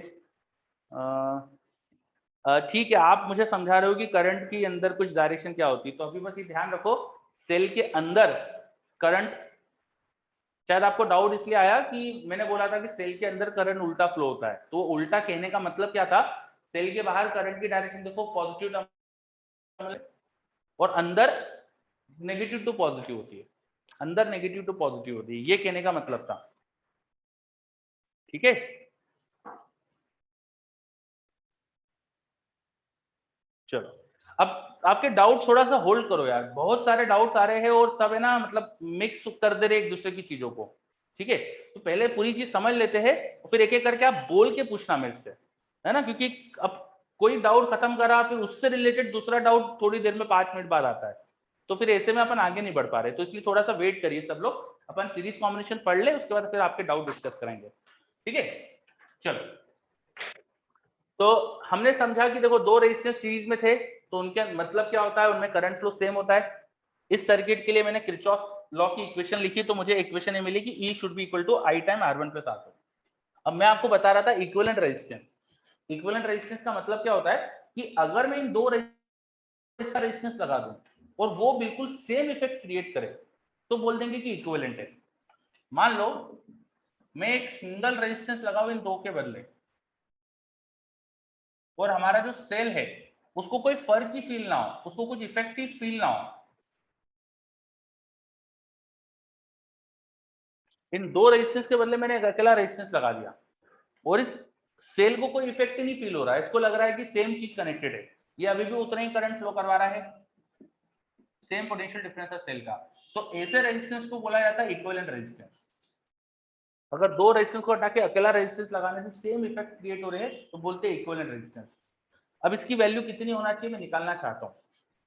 ठीक है, आप मुझे समझा रहे हो कि करंट के अंदर कुछ डायरेक्शन क्या होती है, तो अभी बस ये ध्यान रखो, सेल के अंदर करंट, शायद आपको डाउट इसलिए आया कि मैंने बोला था कि सेल के अंदर करंट उल्टा फ्लो होता है, तो उल्टा कहने का मतलब क्या था, सेल के बाहर करंट की डायरेक्शन देखो पॉजिटिव और अंदर नेगेटिव टू पॉजिटिव होती है, अंदर नेगेटिव टू पॉजिटिव होती है, ये कहने का मतलब था, ठीक है। चलो अब आपके डाउट थोड़ा सा होल्ड करो यार, बहुत सारे डाउट्स आ रहे हैं और सब है ना, मतलब मिक्स कर दे रहे एक दूसरे की चीजों को, ठीक है, तो पहले पूरी चीज समझ लेते हैं, फिर एक एक करके आप बोल के पूछना मेरे से, है ना, क्योंकि अब कोई डाउट खत्म करा फिर उससे रिलेटेड दूसरा डाउट थोड़ी देर में 5 मिनट बाद आता है, तो फिर ऐसे में अपन आगे नहीं बढ़ पा रहे, तो इसलिए थोड़ा सा वेट करिए सब लोग, अपन सीरीज कॉम्बिनेशन पढ़ ले, उसके बाद फिर आपके डाउट डिस्कस करेंगे, ठीक है। चलो, तो हमने समझा कि देखो दो रेजिस्टेंस सीरीज में थे, तो उनके मतलब क्या होता है, उनमें करंट फ्लो सेम होता है। इस सर्किट के लिए मैंने किरचॉफ लॉ की इक्वेशन लिखी, तो मुझे इक्वेशन ये मिली कि E should be equal to I time R1 plus R2। अब मैं आपको बता रहा था इक्विवेलेंट रेजिस्टेंस, इक्विवेलेंट रेजिस्टेंस का मतलब क्या होता है कि अगर मैं इन दो रेजिस्टेंस लगा दूं और वो बिल्कुल सेम इफेक्ट क्रिएट करे तो बोल देंगे कि इक्विवेलेंट है। मान लो मैं एक सिंगल रेजिस्टेंस लगाऊं इन दो के बदले, और हमारा जो सेल है उसको कोई फर्क ही फील ना हो, उसको कुछ इफेक्टिव फील ना हो, इन दो रेजिस्टेंस के बदले मैंने एक अकेला रेजिस्टेंस लगा दिया और इस सेल को कोई इफेक्ट ही नहीं फील हो रहा है, इसको लग रहा है कि सेम चीज कनेक्टेड है, ये अभी भी उतना ही करंट फ्लो करवा रहा है, सेम पोटेंशियल डिफरेंस है सेल का, तो ऐसे रेजिस्टेंस को बोला जाता है इक्विवेलेंट रेजिस्टेंस। अगर दो रेजिस्टेंस को हटा के अकेला रेजिस्टेंस लगाने से सेम इफेक्ट क्रिएट हो रहे हैं तो बोलते हैं इक्विवेलेंट रेजिस्टेंस। अब इसकी वैल्यू कितनी होना चाहिए मैं निकालना चाहता हूँ,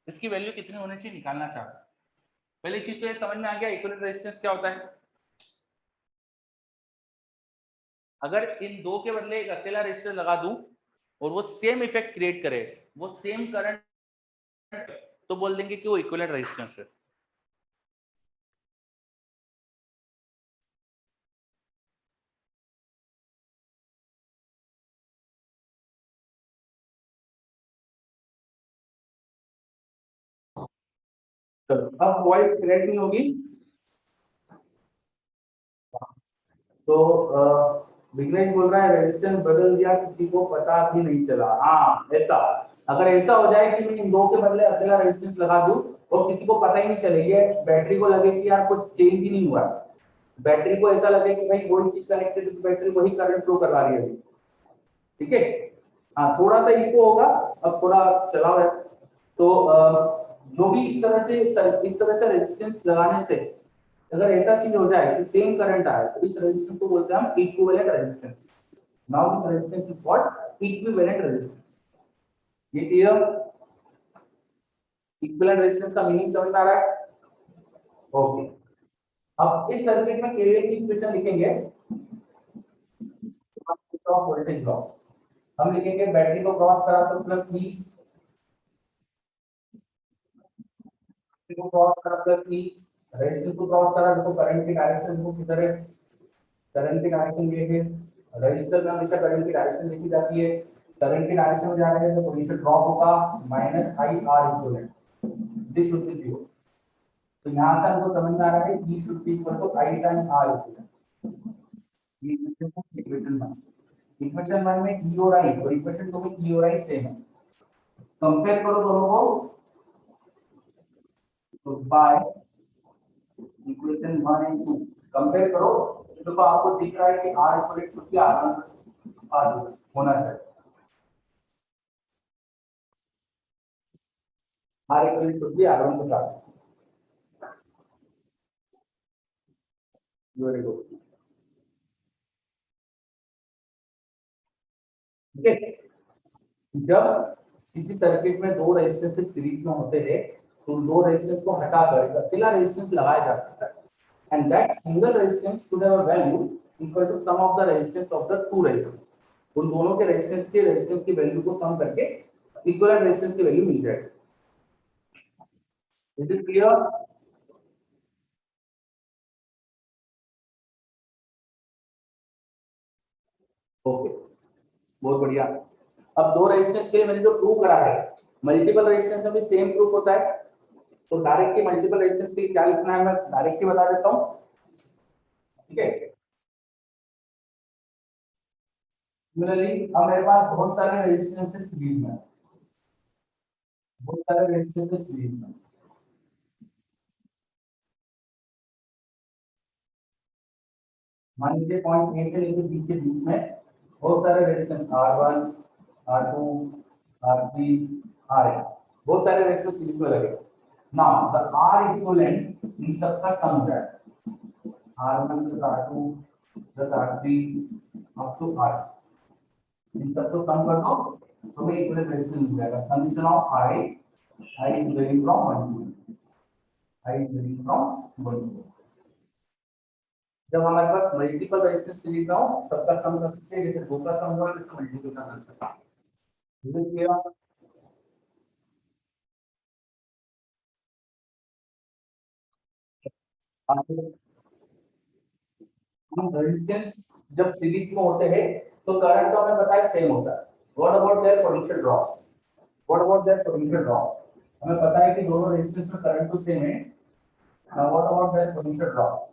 इसकी वैल्यू कितनी होनी चाहिए निकालना चाहता हूँ। पहली चीज तो ये समझ में आ गया इक्विवेलेंट रेजिस्टेंस क्या होता है, अगर इन दो के बदले एक अकेला रेजिस्टेंस लगा दूं और वो सेम इफेक्ट क्रिएट करे, वो सेम करंट, तो बोल देंगे कि वो इक्विवेलेंट रेजिस्टेंस है। चलो अब वॉइस क्लियर नहीं होगी, तो विघ्नेश बोल रहा है रेजिस्टेंस बदल दिया किसी को पता भी नहीं चला। हाँ ऐसा, अगर ऐसा हो जाए कि मैं इन दो के बदले अकेला रेजिस्टेंस लगा दूं और किसी को पता ही नहीं चले, ये बैटरी को लगे कि यार कुछ चेंज ही नहीं हुआ, बैटरी को ऐसा लगे कि भाई वही चीज कनेक्टेड है, बैटरी वही करंट फ्लो करवा रही है, ठीक है। हाँ थोड़ा सा इको होगा, अब थोड़ा चलाओ है, तो जो भी इस तरह से रेजिस्टेंस लगाने से अगर ऐसा चीज हो जाए कि सेम करंट आए तो इस रेजिस्टेंस को बोलते हैं हम equivalent resistance. Now this resistance is what, equivalent resistance. ये क्लियर, इक्विवेलेंट रेजिस्टेंस का मीनिंग समझ में आ रहा है? ओके, अब इस सर्किट में केवीएल की इक्वेशन लिखेंगे, वोल्टेज ड्रॉप हम लिखेंगे, बैटरी को क्रॉस करा तो प्लस ई, को क्रॉस करा प्लस ई, रेजिस्टेंस को क्रॉस करा तो करंट की डायरेक्शन को किधर है, करंट की डायरेक्शन ये है, रजिस्टर में हमेशा करंट की डायरेक्शन देखी जाती है, करंट की डायरेक्शन में जा रहे हैं तो पोटेंशियल ड्रॉप होगा minus I are equivalent, this should be 0। तो यहां से हमको समझ में आ रहा है E should be equal to I time R equivalent. ये इक्वेशन 1, इक्वेशन 1 में E और I और इक्वेशन 2 में E और I सेम है, कंपेयर करो दोनों को, तो बाय इक्वेशन 1 एंड 2 कंपेयर करो तो आपको दिख रहा है कि R इक्वल टू क्या R होना चाहिए, R इक्वल टू R1 के साथ। वेरी गुड, ठीक, जब किसी सर्किट में दो रेजिस्टेंस सीरीज में होते हैं तो दो रेजिस्टेंस को हटाकर अकेला रेजिस्टेंस लगाया जा सकता है, and that single resistance should have a value equal to some of the resistance of the two resistance. उन दोनों के रेजिस्टेंस की वैल्यू को सम करके इक्विवेलेंट रेजिस्टेंस की वैल्यू मिल जाएगी। Is it clear? ओके, बहुत बढ़िया। अब दो रेजिस्टेंस के लिए मैंने जो प्रूव करा है, मल्टीपल रेजिस्टेंस में भी सेम प्रूफ होता है, तो डायरेक्ट की मल्टीपल रेजिस्टेंस के लिए क्या लिखना है मैं डायरेक्ट ही बता देता हूं, ठीक है। सिमिलरली अब मेरे पास बहुत सारे रेजिस्टेंस सीरीज में, बहुत सारे रेजिस्टेंस सीरीज में, मान लीजिए पॉइंट ए से लेकर बी के बीच में बहुत सारे resistance R1, R2, R3, Rn, बहुत सारे रेजिस्टेंस सीरीज में लगे। नाउ द R इक्विवेलेंट इन सबका सम हो जाएगा, R1 plus R2 plus R3 up to R, इन सबको सम कर दो तो हमें इक्विवेलेंट रेजिस्टेंस मिल जाएगा। Summation of I is varying from 1 to 1, I is varying from 1 to 1। जब हमारे पास मल्टीपल रेजिस्टेंस सीरीज ना हो सबका सम कर सकते हैं, जैसे दो का सम हुआ तो मल्टीपल का कर सकते हैं, क्लियर? हम रेजिस्टेंस जब सीरीज में होते हैं तो करंट तो हमें पता है सेम होता है, what about their potential drop, what about their potential drop, हमें पता है कि दोनों रेजिस्टेंस में करंट तो सेम है, now what about their potential drop,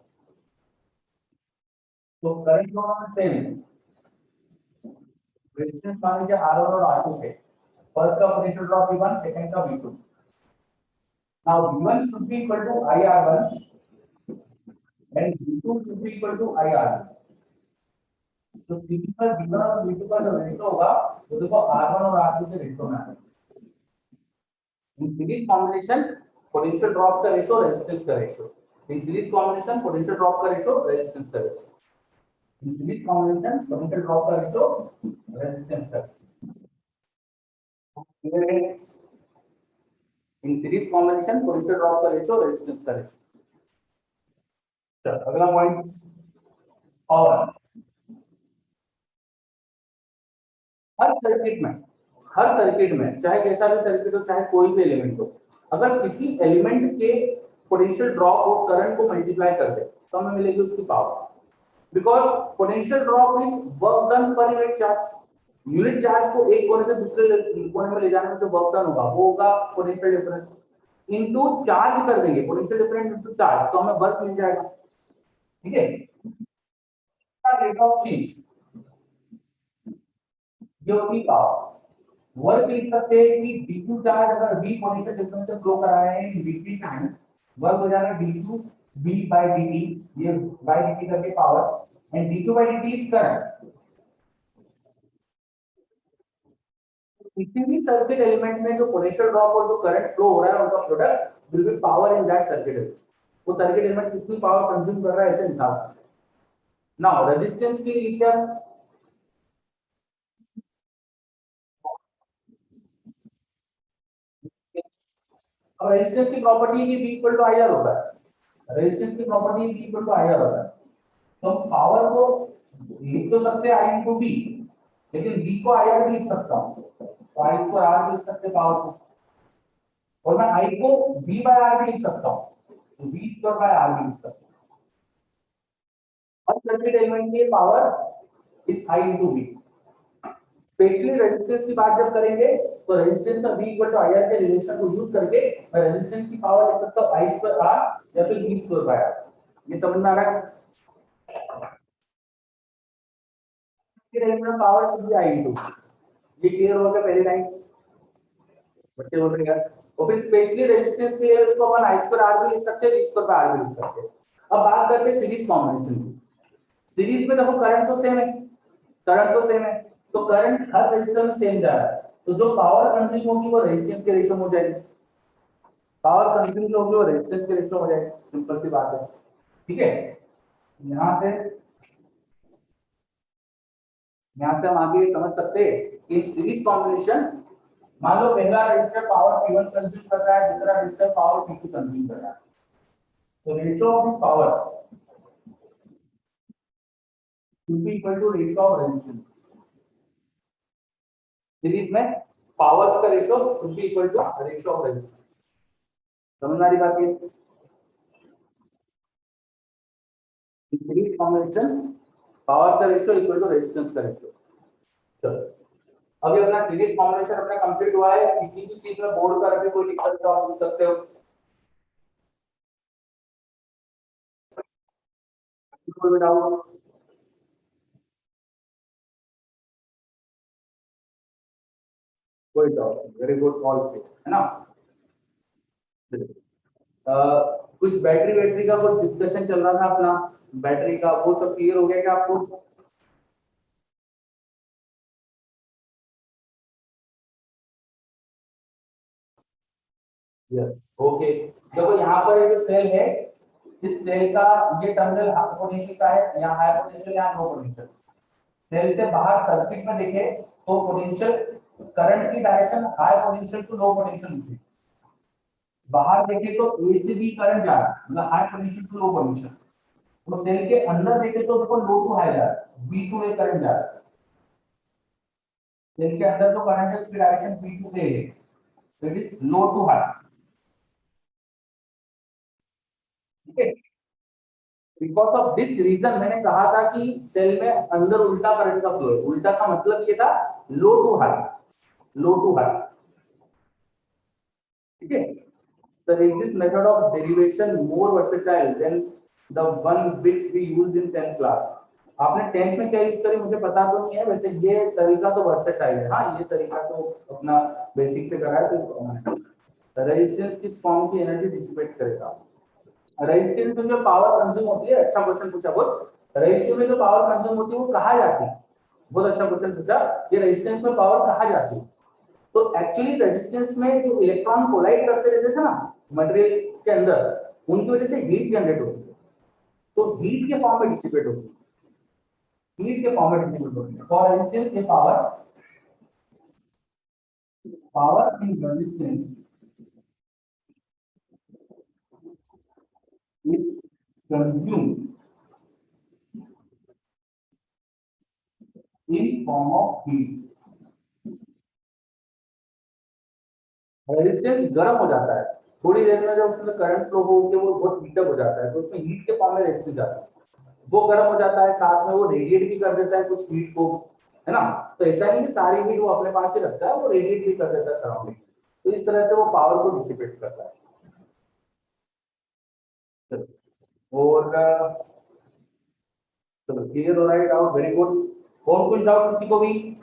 तो करंट दोनों में सेम है, रेजिस्टेंस मान लीजिए R1 और R2 है, फर्स्ट का पोटेंशियल ड्रॉप V1, सेकंड का V2, now V1 should be equal to IR1 and V2 should be equal to IR2, तो सीरीज पर V1 और V2 का जो रेशियो होगा वो देखो R1 और R2 के रेशियो में है। In series combination potential drop का रेशियो रेजिस्टेंस का रेशियो, इन सीरीज कॉम्बिनेशन पोटेंशियल ड्रॉप का रेशियो रेजिस्टेंस का रेशियो, इन सीरीज कॉम्बिनेशन पोटेंशियल ड्रॉप का रेशियो रेजिस्टेंस का, इन सीरीज कॉम्बिनेशन पोटेंशियल ड्रॉप का रेशियो रेजिस्टेंस का रेशियो। चलो अगला पॉइंट, और हर सर्किट में चाहे कैसा भी सर्किट हो, चाहे कोई भी एलिमेंट हो, अगर किसी एलिमेंट के पोटेंशियल ड्रॉप और करंट को मल्टीप्लाई कर दे तो हमें मिलेगी उसकी power, because potential drop is work done per unit charge, unit charge को एक कोने से दूसरे कोने में ले जाने में जो वर्क डन होगा वो होगा पोटेंशियल डिफरेंस, इनटू चार्ज कर देंगे, पोटेंशियल डिफरेंस इनटू चार्ज, तो हमें वर्क मिल जाएगा, ठीक है। रेट ऑफ चेंज ये होती पावर, वर्क लिख सकते हैं कि d2 चार्ज अगर v पोटेंशियल डिफरेंस से फ्लो करा रहे हैं dt टाइम, वर्क हो जाएगा d2 v by dt, ये by dt करके power, and d2 by dt is current. किसी भी सर्किट एलिमेंट में जो पोटेंशियल ड्रॉप और जो करंट फ्लो हो रहा है उनका product will be power in that circuit, वो सर्किट एलिमेंट कितनी पावर कंज्यूम कर रहा है ऐसे निकाल सकते हैं। नाउ रेजिस्टेंस के लिए क्या, अब रेजिस्टेंस की प्रॉपर्टी की V इक्वल टू IR होता है, रेजिस्टेंस की property V equal to IR होता है, तो पावर को लिख तो सकते हैं I इंटू V, लेकिन V को IR भी लिख सकता हूँ, तो I को R भी लिख सकते पावर को, और मैं I को V बाय R भी लिख सकता हूँ, तो V स्क्वायर बाय R भी लिख सकता हूँ। अब सर्किट एलिमेंट की power is I into V। Specially resistance की बात जब करेंगे तो रेजिस्टेंस का V इक्वल टू IR के रिलेशन को यूज करके मैं रेजिस्टेंस की पावर लिख सकता हूं I स्क्वायर R या फिर V स्क्वायर बाय R। ये समझ में आ रहा है? फिर element power should be I into, ये क्लियर हो गया पहले टाइम बच्चे बोल रहे हैं। और फिर स्पेशली रेजिस्टेंस के लिए इसको अपन I स्क्वायर R भी लिख सकते हैं, V स्क्वायर बाय R भी लिख सकते हैं। अब बात करते हैं सीरीज कॉम्बिनेशन की। सीरीज में देखो करंट तो सेम है, करंट तो सेम है, तो करंट हर रेजिस्टर में सेम जा रहा है, तो जो पावर कंज्यूम होगी वो रेजिस्टेंस के रेशियो में हो जाएगी, पावर कंज्यूम जो होगी वो रेजिस्टेंस के रेशियो में हो जाएगी, सिंपल सी बात है। ठीक है, यहाँ से हम आगे समझ सकते हैं कि सीरीज कॉम्बिनेशन, मान लो पहला रेजिस्टर पावर P1 कंज्यूम कर रहा है, दूसरा रेजिस्टर पावर P2 कंज्यूम कर रहा है, तो ratio of this power should be equal to ratio of resistance। Series में पावर्स का ratio should be equal to ratio of resistance। समझ आ रही बात ये? सीरीज कॉम्बिनेशन पावर का रेशियो इक्वल टू रेजिस्टेंस का रेशियो। चलो अभी अपना सीरीज कॉम्बिनेशन अपना कंप्लीट हुआ है, किसी भी चीज में बोर्ड पर अभी कोई दिक्कत तो आप पूछ सकते हो, कोई भी डाउट? कोई doubt? Very good, all clear है ना? कुछ बैटरी का कुछ डिस्कशन चल रहा था अपना, बैटरी का वो सब क्लियर हो गया क्या आपको? Yes okay. देखो यहाँ पर एक सेल है, इस सेल का ये टर्मिनल हाई पोटेंशियल का है, यहाँ हाई पोटेंशियल, यहाँ लो पोटेंशियल। सेल से बाहर सर्किट में देखे तो पोटेंशियल करंट की direction high potential to low potential होती है, बाहर देखे तो ए से बी करंट जा रहा है, मतलब high potential to low potential, तो सेल के अंदर देखे तो देखो लो टू हाई जा रहा है, बी टू ए करंट जा रहा है, सेल के अंदर जो करंट है उसकी डायरेक्शन बी टू ए है, तो it is low to high. ठीक है, बिकॉज ऑफ दिस रीजन मैंने कहा था कि सेल में अंदर उल्टा करंट का फ्लो है, उल्टा का मतलब ये था low to high, low to high. ठीक है, the this method of derivation more versatile than the one which we used in 10th class। आपने 10th में क्या यूज करी मुझे पता तो नहीं है, वैसे ये तरीका तो वर्सेटाइल है। हाँ, ये तरीका तो अपना बेसिक से करा है, तो रेजिस्टेंस किस फॉर्म की एनर्जी डिसिपेट करेगा। रेजिस्टेंस में जो पावर कंज्यूम होती है, अच्छा क्वेश्चन पूछा बहुत, रेजिस्टेंस में जो पावर कंज्यूम होती है वो कहाँ जाती है, बहुत अच्छा क्वेश्चन पूछा, ये रेजिस्टेंस में पावर कहाँ जाती है। तो एक्चुअली रेजिस्टेंस में जो इलेक्ट्रॉन कोलाइड करते रहते थे ना मटेरियल के अंदर, उनकी वजह से हीट जनरेट होती है, तो हीट के फॉर्म में डिसिपेट होती है, हीट के फॉर्म में डिसिपेट होती है। फॉर रेजिस्टेंस के power in resistance is consumed in form of heat। Resistance गर्म हो जाता है, थोड़ी देर में जब उसमें करंट फ्लो होकर वो बहुत हीटअप हो जाता है, तो उसमें हीट के फॉर्म में रेजिस्टेंस जाता है, वो गर्म हो जाता है, साथ में वो रेडिएट भी कर देता है कुछ हीट को, है ना। तो ऐसा नहीं कि सारी हीट वो अपने पास ही रखता है, वो रेडिएट भी कर देता है सराउंडिंग, तो इस तरह से वो पावर को डिसिपेट करता है। और चलो क्लियर हो रहा है डाउट, वेरी गुड। और कुछ डाउट किसी को भी?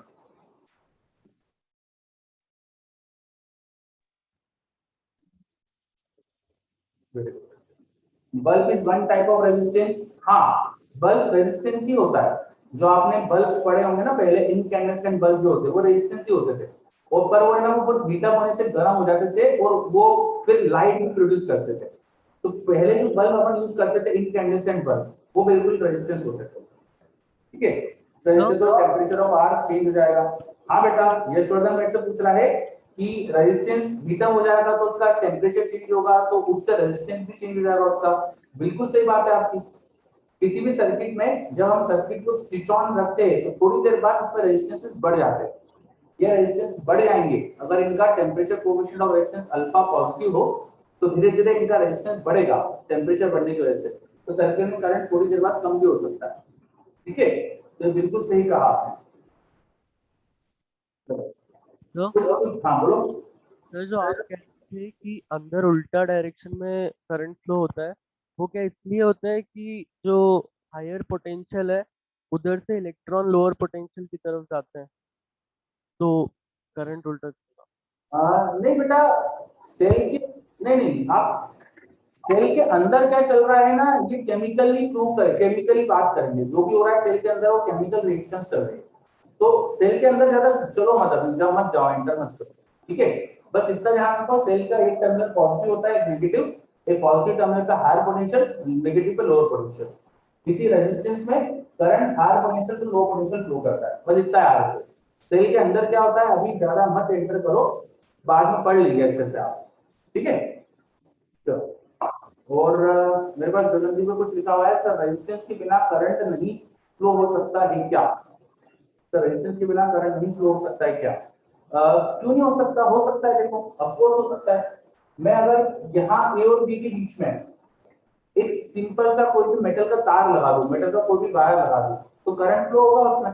Bulb is one type of resistance. हाँ, बल्ब रेजिस्टेंस ही होता है, जो आपने बल्ब पढ़े होंगे ना पहले, इनकैंडेसेंट बल्ब जो होते हैं वो रेजिस्टेंस ही होते थे, और पर वो है ना वो बहुत हीटअप होने से गर्म हो जाते थे और वो फिर लाइट भी प्रोड्यूस करते थे। तो पहले जो बल्ब अपन यूज करते थे इनकैंडेसेंट बल्ब, वो बिल्कुल रेजिस्टेंस होते थे। ठीक है, सर इससे तो टेम्परेचर ऑफ आर्क चेंज हो जाएगा। हाँ बेटा, यशवर्धन मेरे से पूछ रहा है कि रेजिस्टेंस हीट अप हो जाएगा तो उसका टेम्परेचर चेंज होगा, तो उससे रेजिस्टेंस भी चेंज हो जाएगा उसका। बिल्कुल सही बात है आपकी। किसी भी सर्किट में जब हम सर्किट को स्विच ऑन रखते हैं तो थोड़ी देर बाद उसमें रेजिस्टेंस बढ़ जाते हैं। ये रेजिस्टेंस बढ़ जाएंगे अगर इनका temperature coefficient of resistance alpha positive हो, तो धीरे धीरे इनका रेजिस्टेंस बढ़ेगा टेम्परेचर बढ़ने की वजह से, तो सर्किट में करंट थोड़ी देर बाद कम भी हो सकता है। ठीक है, तो बिल्कुल सही कहा आपने। हाँ बोलो। तो जो आप कह रहे थे कि अंदर उल्टा डायरेक्शन में करंट फ्लो होता है, वो क्या इसलिए होता है कि जो हायर पोटेंशियल है उधर से इलेक्ट्रॉन लोअर पोटेंशियल की तरफ जाते हैं, तो करंट उल्टा चलेगा? नहीं बेटा, सेल के नहीं आप सेल के अंदर क्या चल रहा है ना, ये केमिकली प्रूव करें, केमिकली बात करेंगे जो भी हो रहा है सेल के अंदर वो केमिकल रिएक्शन चल रही है। तो सेल के अंदर ज्यादा चलो मत, अभी जब मत जाओ, एंटर मत करो, ठीक है। बस इतना ध्यान रखो, सेल का एक टर्मिनल पॉजिटिव होता है, एक नेगेटिव। एक पॉजिटिव टर्मिनल पे हायर पोटेंशियल, नेगेटिव पे लोअर पोटेंशियल। किसी रेजिस्टेंस में current higher potential to low potential flow करता है, बस इतना याद रखो। सेल के अंदर क्या होता है अभी ज्यादा मत एंटर करो, बाद में पढ़ लीजिए अच्छे से आप, ठीक है। चलो, और मेरे पास गगनदीप में कुछ लिखा हुआ है, सर रेजिस्टेंस के बिना करंट नहीं फ्लो हो सकता है क्या? सर रेजिस्टेंस के बिना करंट नहीं फ्लो हो सकता है क्या? क्यों नहीं हो सकता? हो सकता है, देखो ऑफ कोर्स हो सकता है। मैं अगर यहाँ ए और बी के बीच में एक सिंपल सा कोई भी मेटल का तार लगा दूं, मेटल का कोई भी वायर लगा दूं, तो करंट फ्लो होगा उसमें।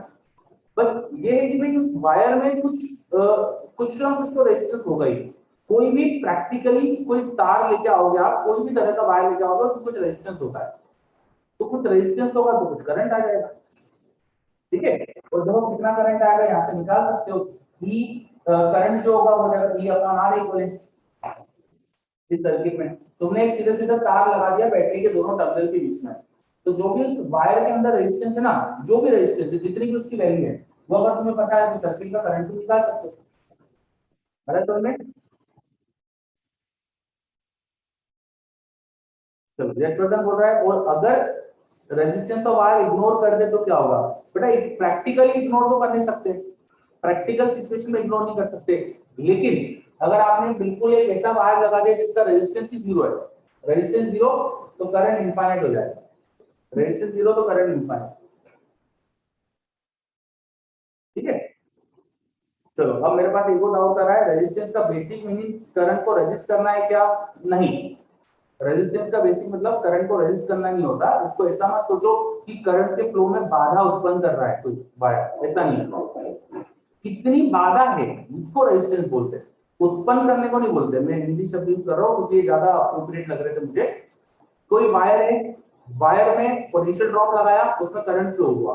बस ये है कि भाई उस वायर में कुछ ना कुछ तो रेजिस्टेंस होगा ही। कोई भी प्रैक्टिकली कोई तार लेके आओगे आप, कोई भी तरह का वायर लेके आओगे, उसमें कुछ रेजिस्टेंस होता है, तो कुछ रेजिस्टेंस होगा तो कुछ करंट आ जाएगा, ठीक है। और देखो कितना करंट आएगा यहाँ से निकाल सकते हो। ई करंट जो होगा वो जाएगा ई अपॉन आर इक्वलेंट। इस सर्किट में तुमने एक सीधा सीधा तार लगा दिया बैटरी के दोनों टर्मिनल के बीच में, तो जो भी उस वायर के अंदर रेजिस्टेंस है ना, जो भी रेजिस्टेंस है, जितनी भी उसकी वैल्यू है, वो अगर तुम्हें पता है तो सर्किट का करंट भी निकाल सकते हो। अरे तो मैं चलो यशवर्धन बोल रहा है, और अगर रेजिस्टेंस ऑफ वायर इग्नोर कर दे तो क्या होगा? बेटा प्रैक्टिकली इग्नोर तो कर नहीं सकते, प्रैक्टिकल सिचुएशन में इग्नोर नहीं कर सकते, लेकिन अगर आपने बिल्कुल एक ऐसा वायर लगा दिया जिसका रेजिस्टेंस ही जीरो है, रेजिस्टेंस जीरो, तो करंट इनफाइनाइट हो जाएगा। रेजिस्टेंस जीरो तो करंट इनफाइनाइट, ठीक है। चलो अब मेरे पास एक और डाउट आ रहा है, रेजिस्टेंस का बेसिक मीनिंग करंट को रेजिस्ट करना है क्या? नहीं, रेजिस्टेंस का बेसिक मतलब करंट को रेजिस्ट करना नहीं होता। इसको ऐसा मत सोचो कि करंट के फ्लो में बाधा उत्पन्न कर रहा है कोई वायर, ऐसा नहीं। कितनी बाधा है इसको रेजिस्टेंस बोलते हैं, उत्पन्न करने को नहीं बोलते। मैं हिंदी शब्द यूज कर रहा हूँ क्योंकि ये ज्यादा अप्रोप्रिएट लग रहे थे मुझे। कोई वायर है, वायर में पोटेंशियल ड्रॉप लगाया, उसमें करंट फ्लो हुआ,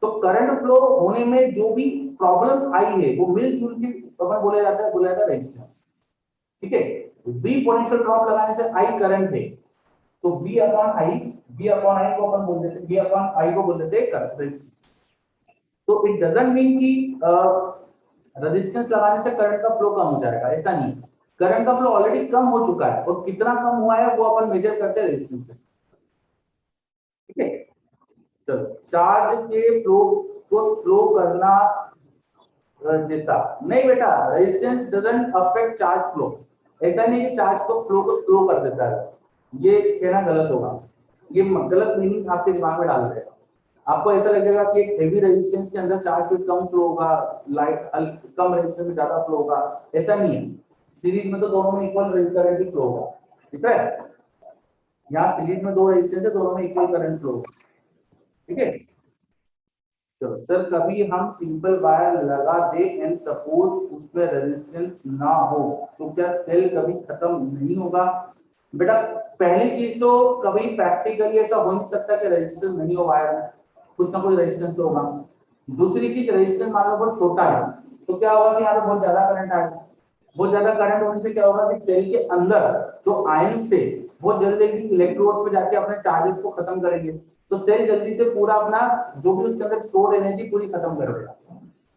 तो करंट फ्लो होने में जो भी प्रॉब्लम्स आई है वो मिलजुल के बोला जाता है रेजिस्टेंस, ठीक है। V पोटेंशियल ड्रॉप लगाने से I करंट है, तो V अपॉन आई को अपन बोल देते, V अपॉन आई को बोल देते करंट रेजिस्टेंस। तो इट डजंट मीन कि रेजिस्टेंस लगाने से करंट का फ्लो कम हो जाएगा, ऐसा नहीं। करंट का फ्लो ऑलरेडी कम हो चुका है, और कितना कम हुआ है वो अपन मेजर करते हैं रेजिस्टेंस से, ठीक है। चलो, चार्ज के फ्लो को स्लो करना जैसा नहीं बेटा, resistance doesn't affect charge flow. ऐसा नहीं कि चार्ज को फ्लो स्लो कर देता है, ये कहना गलत होगा, ये गलत मीनिंग आपके दिमाग में डाल रहे हैं। आपको ऐसा लगेगा कि एक हेवी रेजिस्टेंस के अंदर चार्ज भी कम फ्लो होगा, लाइट कम रेजिस्टेंस में ज्यादा फ्लो होगा, ऐसा नहीं है। सीरीज में तो दोनों में इक्वल करंट ही फ्लो होगा, ठीक है। यहाँ सीरीज में दो रेजिस्टेंस है, दोनों में इक्वल करंट फ्लो होगा, ठीक है। चलो सर, कभी हम सिंपल वायर लगा दे एंड सपोज उसमें रेजिस्टेंस ना हो, तो क्या सेल कभी खत्म नहीं होगा? बेटा पहली चीज तो कभी प्रैक्टिकली ऐसा हो नहीं सकता कि रेजिस्टेंस नहीं हो वायर में, कुछ ना कुछ रेजिस्टेंस तो होगा। दूसरी चीज, रेजिस्टेंस मान लो बहुत छोटा है, तो क्या होगा कि यहाँ पे बहुत ज्यादा करंट आएगा। बहुत ज्यादा करंट होने से क्या होगा कि सेल के अंदर जो आयंस से बहुत जल्दी इलेक्ट्रोड पे जाके अपने चार्जेस को खत्म करेंगे, तो सेल जल्दी से पूरा अपना जो भी उसके अंदर स्टोर्ड एनर्जी पूरी खत्म कर देगा,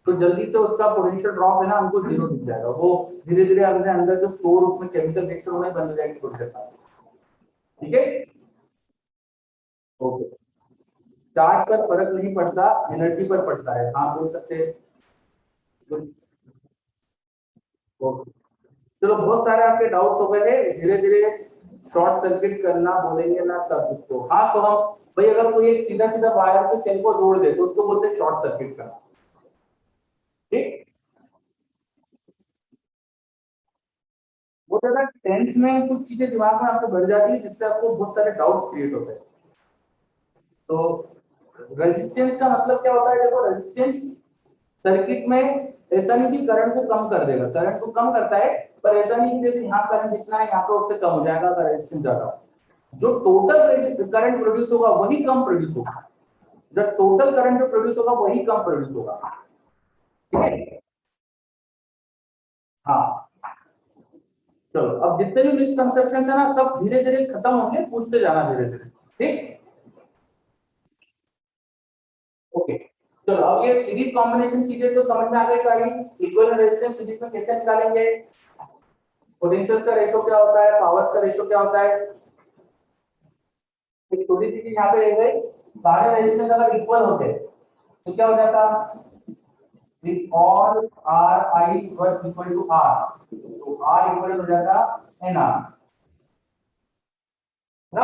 तो जल्दी से उसका पोटेंशियल ड्रॉप है ना, उनको जीरो दिख जाएगा। वो धीरे धीरे अपने अंदर जो स्टोर उसमें केमिकल रिएक्शन होने बंद हो जाएगी थोड़ी देर बाद, ठीक है। ओके, चार्ज पर फर्क नहीं पड़ता, एनर्जी पर पड़ता है। हाँ बोल सकते हैं। ओके, चलो बहुत सारे आपके डाउट्स हो गए हैं, धीरे धीरे शॉर्ट सर्किट करना बोलेंगे ना तब उसको। हाँ तो हम भाई अगर कोई एक सीधा सीधा वायर से सेल को जोड़ दे तो उसको बोलते हैं शॉर्ट सर्किट करना, ठीक। वो ज्यादा टेंथ में कुछ चीजें दिमाग में आपको बढ़ जाती है जिससे आपको बहुत सारे डाउट्स क्रिएट होते हैं। तो रेजिस्टेंस का मतलब क्या होता है, देखो रेजिस्टेंस सर्किट में ऐसा नहीं कि करंट को कम कर देगा, करंट को कम करता है, पर ऐसा नहीं कि जैसे यहाँ करंट जितना है यहाँ पे उससे कम हो जाएगा अगर रेजिस्टेंस ज्यादा हो। जो टोटल करंट प्रोड्यूस होगा वही कम प्रोड्यूस होगा, जब टोटल करंट जो प्रोड्यूस होगा वही कम प्रोड्यूस होगा, ठीक है। हाँ चलो, अब जितने भी मिसकंसेप्शन है ना सब धीरे धीरे खत्म होंगे, पूछते जाना धीरे धीरे, ठीक। ओके चलो, अब ये सीरीज कॉम्बिनेशन चीजें तो समझ में आ गई सारी। इक्विवेलेंट रेजिस्टेंस सीरीज में कैसे निकालेंगे, पोटेंशियल्स का रेशो क्या होता है, पावर्स का रेशो क्या होता है। एक छोटी सी चीज यहाँ पे रह गई, सारे रेजिस्टेंस अगर इक्वल होते तो क्या हो जाता, if all Ri was equal to R, तो R इक्वल हो जाता NR ना,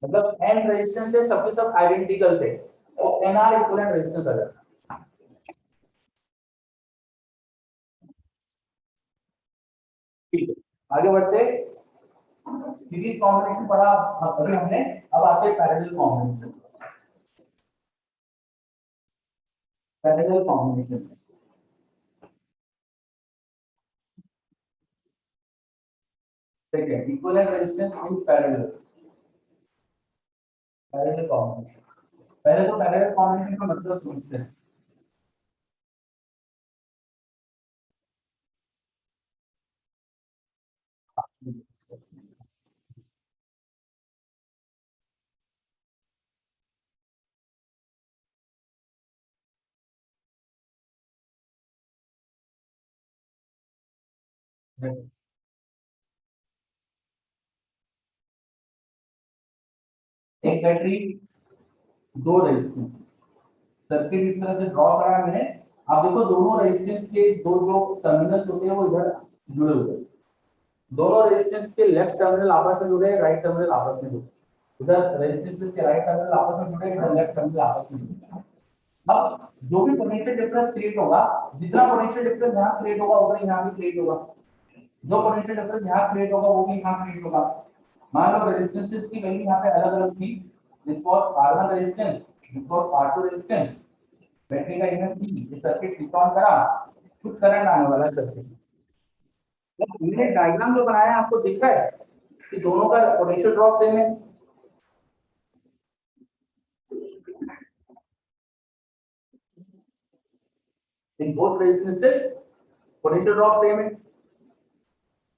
मतलब N रेजिस्टेंस है सबके सब आइडेंटिकल थे तो NR इक्विवेलेंट रेजिस्टेंस आ जाता। ठीक है, आगे बढ़ते, सीरीज कॉम्बिनेशन पढ़ा अभी हमने, अब आते पैरेलल कॉम्बिनेशन। पैरेलल कॉम्बिनेशन ठीक है, equivalent resistance in parallel, parallel combination. पहले तो पैरेलल कॉम्बिनेशन का मतलब समझते हैं। एक बैटरी, दो रेजिस्टेंस, सर्किट इस तरह से ड्रॉ करा है मैंने। आप देखो दोनों रेजिस्टेंस के दो जो टर्मिनल्स होते हैं वो इधर जुड़े हुए हैं, दोनों रेजिस्टेंस के लेफ्ट टर्मिनल आपस में जुड़े हैं, राइट टर्मिनल आपस में जुड़े, इधर रेजिस्टेंस के राइट टर्मिनल आपस में जुड़े, इधर लेफ्ट टर्मिनल आपस में जुड़े। अब जो भी पोटेंशियल डिफरेंस क्रिएट होगा, जितना पोटेंशियल डिफरेंस यहाँ क्रिएट होगा उतना यहाँ भी क्रिएट होगा, जो पोटेंशियल डिफरेंस यहाँ क्रिएट होगा वो भी यहाँ क्रिएट होगा। मान लो रेजिस्टेंसेस की वैल्यू यहाँ पे अलग अलग थी, this was R1 resistance, this was R2 resistance, battery का ईएमएफ ये सर्किट स्विच ऑन करा, कुछ करंट आने वाला है सर्किट। मैंने डायग्राम जो बनाया है आपको दिख रहा है कि दोनों का पोटेंशियल ड्रॉप सेम है, in both resistances potential drop same है।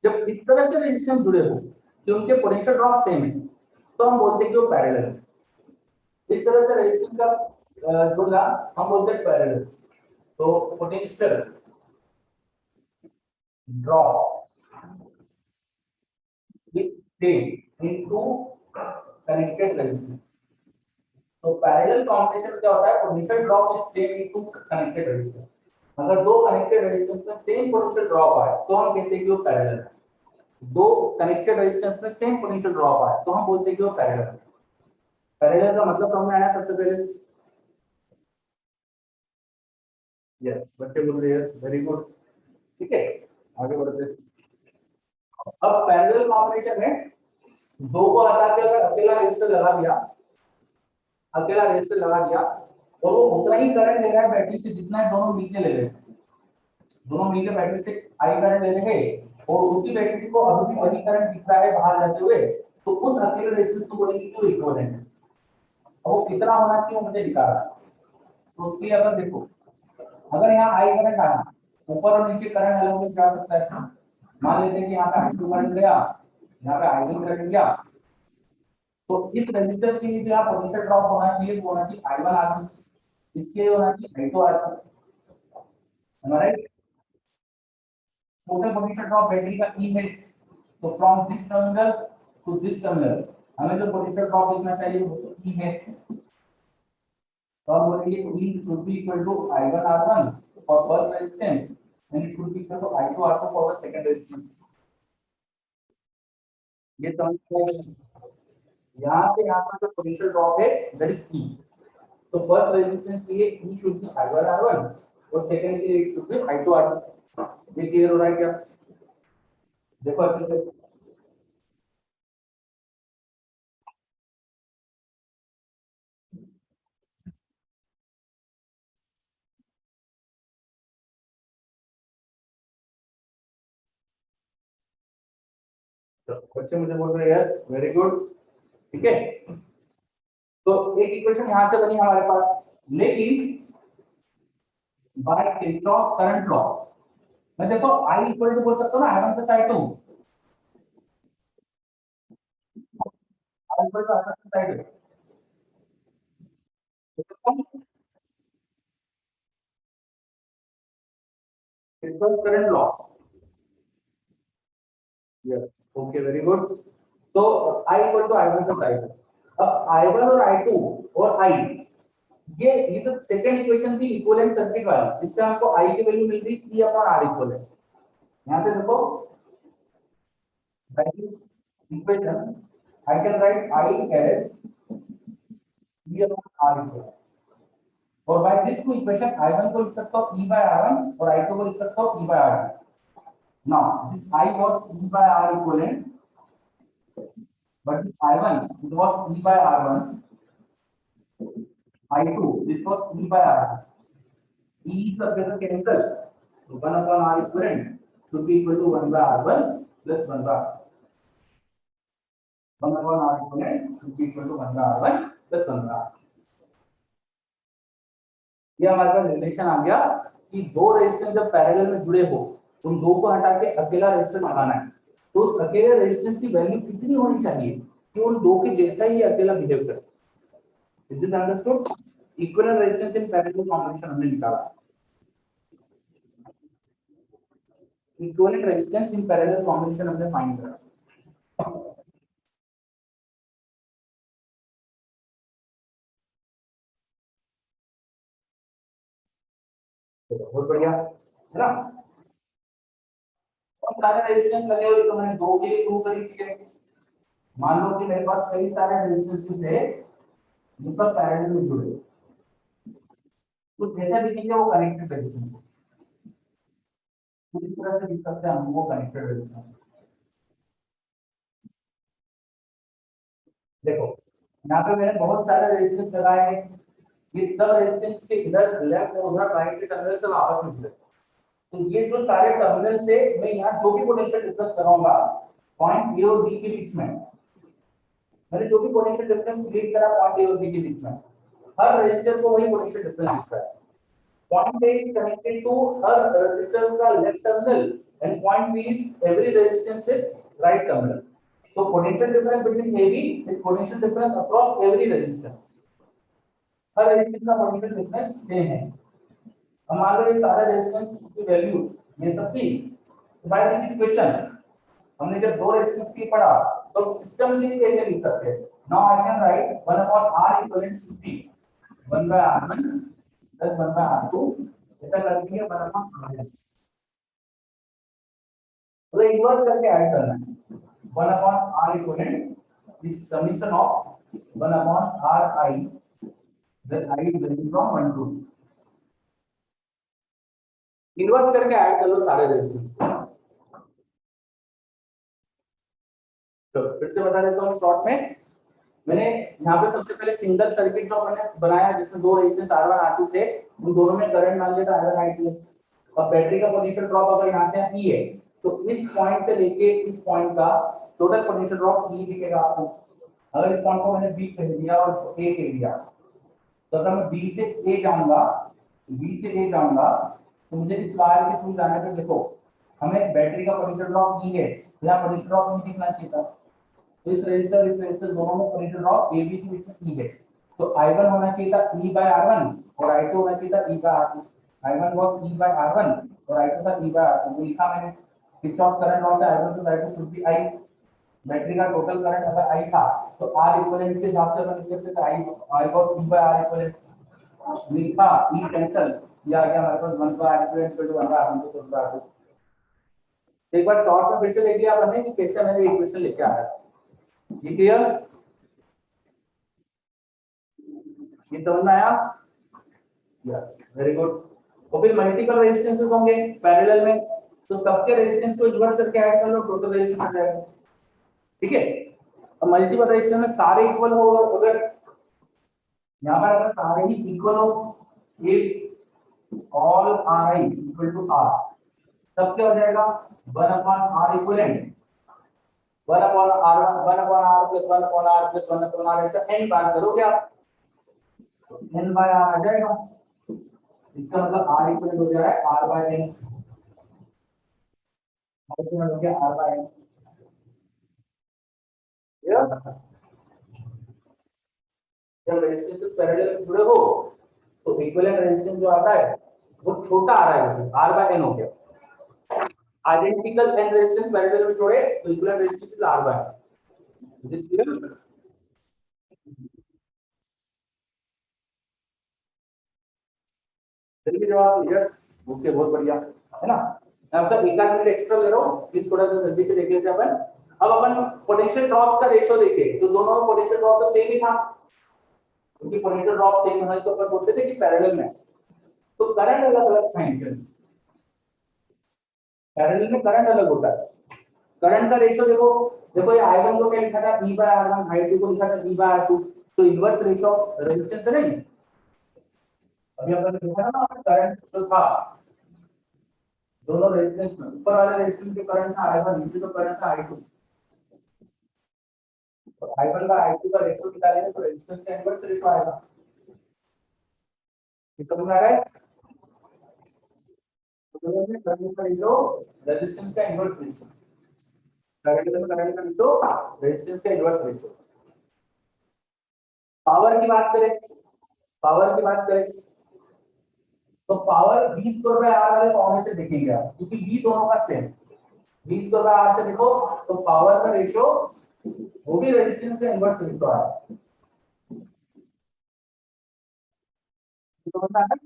जब इस तरह से रेजिस्टेंस जुड़े हो कि उनके पोटेंशियल ड्रॉप सेम है तो हम बोलते हैं कि वो पैरेलल है। इस तरह से रेजिस्टेंस का जुड़ना हम बोलते हैं पैरेलल। तो potential drop into connected resistance, तो पैरेलल कॉम्बिनेशन क्या होता है, potential drop is same into connected resistance. अगर दो कनेक्टेड रेजिस्टेंस में सेम पोटेंशियल ड्रॉप आए तो हम कहते हैं कि वो पैरेलल है। दो कनेक्टेड रेजिस्टेंस में सेम पोटेंशियल ड्रॉप आए तो हम बोलते हैं कि वो पैरेलल है। पैरेलल का मतलब समझ में आया सबसे पहले, यस बच्चे बोल रहे हैं वेरी गुड, ठीक है आगे बढ़ते हैं। अब पैरेलल कॉम्बिनेशन में दो को हटा के अगर अकेला रेजिस्टर लगा दिया, अकेला रेजिस्टर लगा दिया और वो उतना ही करंट ले रहा है बैटरी से जितना है दोनों मिलके ले रहे हैं, दोनों मिलके बैटरी से आई करंट ले लेंगे और उसकी बैटरी को अभी भी वही करंट दिख रहा है बाहर जाते हुए, तो उस अकेले रेजिस्टेंस को बोलेंगे कि वो इक्विवेलेंट है। अब वो कितना होना चाहिए मुझे दिखा रहा है, तो उसके लिए अगर देखो अगर यहाँ आई करंट आया, ऊपर और नीचे करंट अलग अलग जा सकता है। मान लेते हैं कि यहाँ पे I2 करंट गया, यहाँ पे I1 करंट गया, तो इस रेजिस्टर के लिए यहाँ पोटेंशियल ड्रॉप होना चाहिए, वो होना चाहिए I1 R1, इसके लिए होना चाहिए I2 R2, हमारा टोटल पोटेंशियल ड्रॉप बैटरी का E है, तो from this terminal to this terminal हमें जो पोटेंशियल ड्रॉप लिखना चाहिए वो तो E है, तो हम बोलेंगे E should be equal to I1 R1 for first resistance and it should be equal to I2 R2 for the second resistance. ये समझ यहाँ से यहाँ पर जो पोटेंशियल ड्रॉप है दैट इज E. तो फर्स्ट रेजिस्टेंस के लिए E should B I1 R1 और सेकंड के लिए it should be I2 R2. ये क्लियर हो रहा है क्या? देखो अच्छे से बच्चे मुझे बोल रहे हैं यार वेरी गुड, ठीक है। तो एक इक्वेशन यहां से बनी हमारे पास, लेकिन बाय किरचॉफ करंट लॉ मैं देखो I इक्वल टू बोल सकता हूं ना I1 plus I2, I equal to I1 plus I2 Kirchhoff current law, yes okay very good. तो I equal to I1 plus I2, अब I1 और I2 और I ये तो सेकंड इक्वेशन थी इक्विवेलेंट सर्किट वाली, जिससे आपको I की वैल्यू मिल रही थी अपॉन R इक्विवेलेंट। यहां पे देखो equation I can write I as E upon R equal, और बाय दिस को इक्वेशन I1 को लिख सकता हूं E by R1 और I2 को लिख सकता हूं E by R2। Now this I was E by R equivalent, but this I1 it was E by R1, I2 this was E by R2। E is the cancel, so 1 upon R equivalent should be equal to 1 by R1 plus 1 by R2। 1 upon R equivalent should be equal to 1 by R1 plus 1 by R2। ये हमारे पास relation आ गया कि दो resistance जब parallel में जुड़े हो उन दो को हटा के अकेला रेजिस्टेंस लगाना है, तो उस अकेले रेजिस्टेंस की वैल्यू कितनी होनी चाहिए कि उन दो के जैसा ही अकेला बिहेव करे। Is this understood? Equivalent resistance in parallel combination हमने निकाला, equivalent resistance in parallel combination हमने फाइंड करा। बहुत बढ़िया है ना। और सारे रेजिस्टेंस लगे हुए तो मैंने दो के लिए प्रूव करी चीजें। मान लो कि मेरे पास कई सारे रेजिस्टेंस थे जिसका पैरेलल में जुड़े, तो जैसा दिखेंगे वो कनेक्टेड रेजिस्टेंस, पूरी तरह से लिख सकते हैं हम वो कनेक्टेड रेजिस्टेंस। देखो यहाँ पे मैंने बहुत सारे रेजिस्टेंस लगाए हैं, ये सब रेजिस्टेंस के इधर लेफ्ट और उधर राइट के टर्मिनल से आपस में जुड़े, तो ये जो सारे टर्मिनल से मैं यहाँ जो भी पोटेंशियल डिफरेंस कराऊंगा पॉइंट ए और बी के बीच में, मैंने जो भी पोटेंशियल डिफरेंस क्रिएट करा पॉइंट ए और बी के बीच में, हर रेजिस्टर को वही पोटेंशियल डिफरेंस दिख रहा है। Point A is connected to हर रेजिस्टर का left terminal end point B is every resistance is right terminal. So potential difference between AB is potential difference across every resistor। Her resistance का potential difference same है। हम मान लो ये सारे resistance की value ये सब थी, बाय दिस इक्वेशन हमने जब दो रेजिस्टेंस की पढ़ा तो सिस्टम के कैसे लिख सकते हैं। Now I can write 1 upon R equivalent should be 1 by R1 plus 1 by R2, ऐसा करके 1 upon R। तो इन्वर्स करके ऐड करना है 1 upon R equivalent is summation of 1 upon Ri, then I is varying from 1 to 2। Inverse करके add कर लो सारे resistance. तो फिर से बता देता हूँ शॉर्ट में, मैंने यहाँ पे सबसे पहले सिंगल सर्किट जो मैंने बनाया जिसमें दो रेजिस्टेंस R1 R2 थे, उन दोनों में करंट मान लिया था I1 I2। अब बैटरी का पोटेंशियल ड्रॉप अगर यहाँ पे E है तो इस पॉइंट से लेके इस पॉइंट का टोटल पोटेंशियल ड्रॉप E दिखेगा आपको। अगर इस पॉइंट को मैंने B कह दिया और A कह दिया, तो अगर मैं B से A जाऊंगा तो मुझे इस वायर के थ्रू जाने पे देखो हमें बैटरी का पोटेंशियल ड्रॉप E है, यहाँ पोटेंशियल ड्रॉप नहीं दिखना चाहिए था, तो इस रेजिस्टर दोनों में पोटेंशियल ड्रॉप AB के बीच में E है, तो I1 होना चाहिए था E by R1 और I2 होना चाहिए था E by R2। I1 was E by R1 और I2 था E by R2। तो लिखा मैंने किरचॉफ करंट लॉ से I1 plus I2 should be I। Battery का टोटल करंट अगर I था तो R इक्विवेलेंट के हिसाब से अपन लिख सकते थे I was E by R equivalent. लिखा E कैंसिल ये आ गया हमारे पास 1 by r equal to 1 by r तो r2। एक बार शॉर्ट में फिर से लिख दिया हमने कि कैसे मैंने इक्वेशन लेके आया। ये क्लियर? ये समझ में आया? Yes, very good. और फिर मल्टीपल रेजिस्टेंसेस होंगे पैरेलल में, तो सबके रेजिस्टेंस को इन्वर्स करके ऐड कर लो, टोटल रेजिस्टेंस आ जाएगा। ठीक है? अब मल्टीपल रेजिस्टेंस में सारे इक्वल हो, अगर यहाँ पर अगर सारे ही इक्वल हो, if all R I equal to R, तब क्या हो जाएगा 1 upon R equivalent 1 upon R 1 upon R plus 1 upon R plus 1 upon R, ऐसा n बार करोगे आप, n बाय आर आ जाएगा। इसका मतलब r इक्वल हो जा रहा है r by n, r equal हो गया r बाय n। जब रेजिस्टेंस पैरेलल में जुड़े हो तो इक्विवेलेंट रेजिस्टेंस जो आता है वो छोटा आ रहा है, r बाय n हो गया। आइडेंटिकल n रेजिस्टेंस पैरेलल में जोड़े तो equivalent resistance is r by n। This clear? चलिए जवाब यस, ओके, बहुत बढ़िया है ना। मैं आपका एक आध मिनट एक्स्ट्रा ले रहा हूँ, प्लीज थोड़ा सा जल्दी से देख लेते हैं अपन। अब अपन पोटेंशियल ड्रॉप का रेशियो देखे तो दोनों में पोटेंशियल ड्रॉप तो सेम ही था, क्योंकि पोटेंशियल ड्रॉप सेम होने तो अपन बोलते थे कि पैरेलल में, तो करंट अलग अलग था इनके, पैरेलल में करंट अलग होता है। करंट का रेशियो देखो, देखो ये I1 को क्या लिखा था E by R1, I2 को लिखा था E by R2, तो इनवर्स रेशियो ऑफ रेजिस्टेंस है नहीं। अभी अपन देखा ना करंट जो था दोनों रेजिस्टेंस में, ऊपर वाले रेजिस्टेंस के करंट था I1, नीचे तो करंट था I2, तो I1 का I2 का रेशियो निकालेंगे तो रेजिस्टेंस का इनवर्स रेशियो आएगा। ये समझ में आ रहा है? तो दोनों में करंट का रेशियो रेजिस्टेंस का इनवर्स रेशियो, करंट का रेशियो रेजिस्टेंस का इनवर्स रेशियो। पावर की बात करें, पावर की बात करें तो power v square by r वाले फॉर्मूले से देखेंगे आप, क्योंकि v दोनों का same, v square by r से देखो तो पावर का रेशियो वो भी रेजिस्टेंस का इनवर्स रेशियो आ रहा है। तो बता है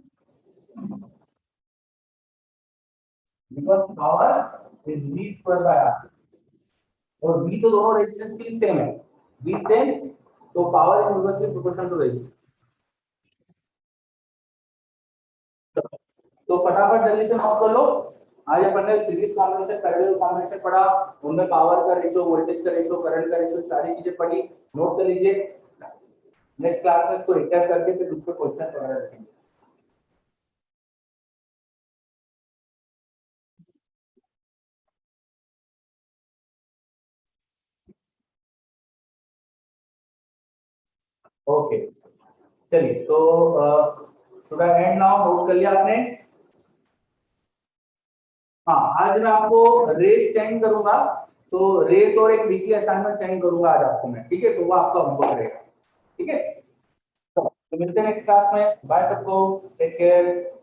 because power is v square by r, और v तो दोनों रेजिस्टेंस के लिए सेम है, v सेम, तो power is inversely proportional to resistance. तो फटाफट जल्दी से नोट कर लो। आज अपन ने सीरीज कॉम्बिनेशन, पैरेलल कॉम्बिनेशन पढ़ा, उनमें पावर का रेशियो, वोल्टेज का रेशियो, करंट का रेशियो, सारी चीजें पढ़ी, नोट कर लीजिए। नेक्स्ट क्लास में इसको रिकैप करके फिर उस पर क्वेश्चन वगैरह रखेंगे। ओके, चलिए तो should I and now? Note कर लिया आपने? हाँ, आज मैं आपको रेस सेंड करूंगा, तो रेस और एक वीकली असाइनमेंट सेंड करूंगा आज आपको मैं, ठीक है? तो वो आपका होमवर्क रहेगा, ठीक है? तो मिलते हैं नेक्स्ट क्लास में। बाय सबको, टेक केयर।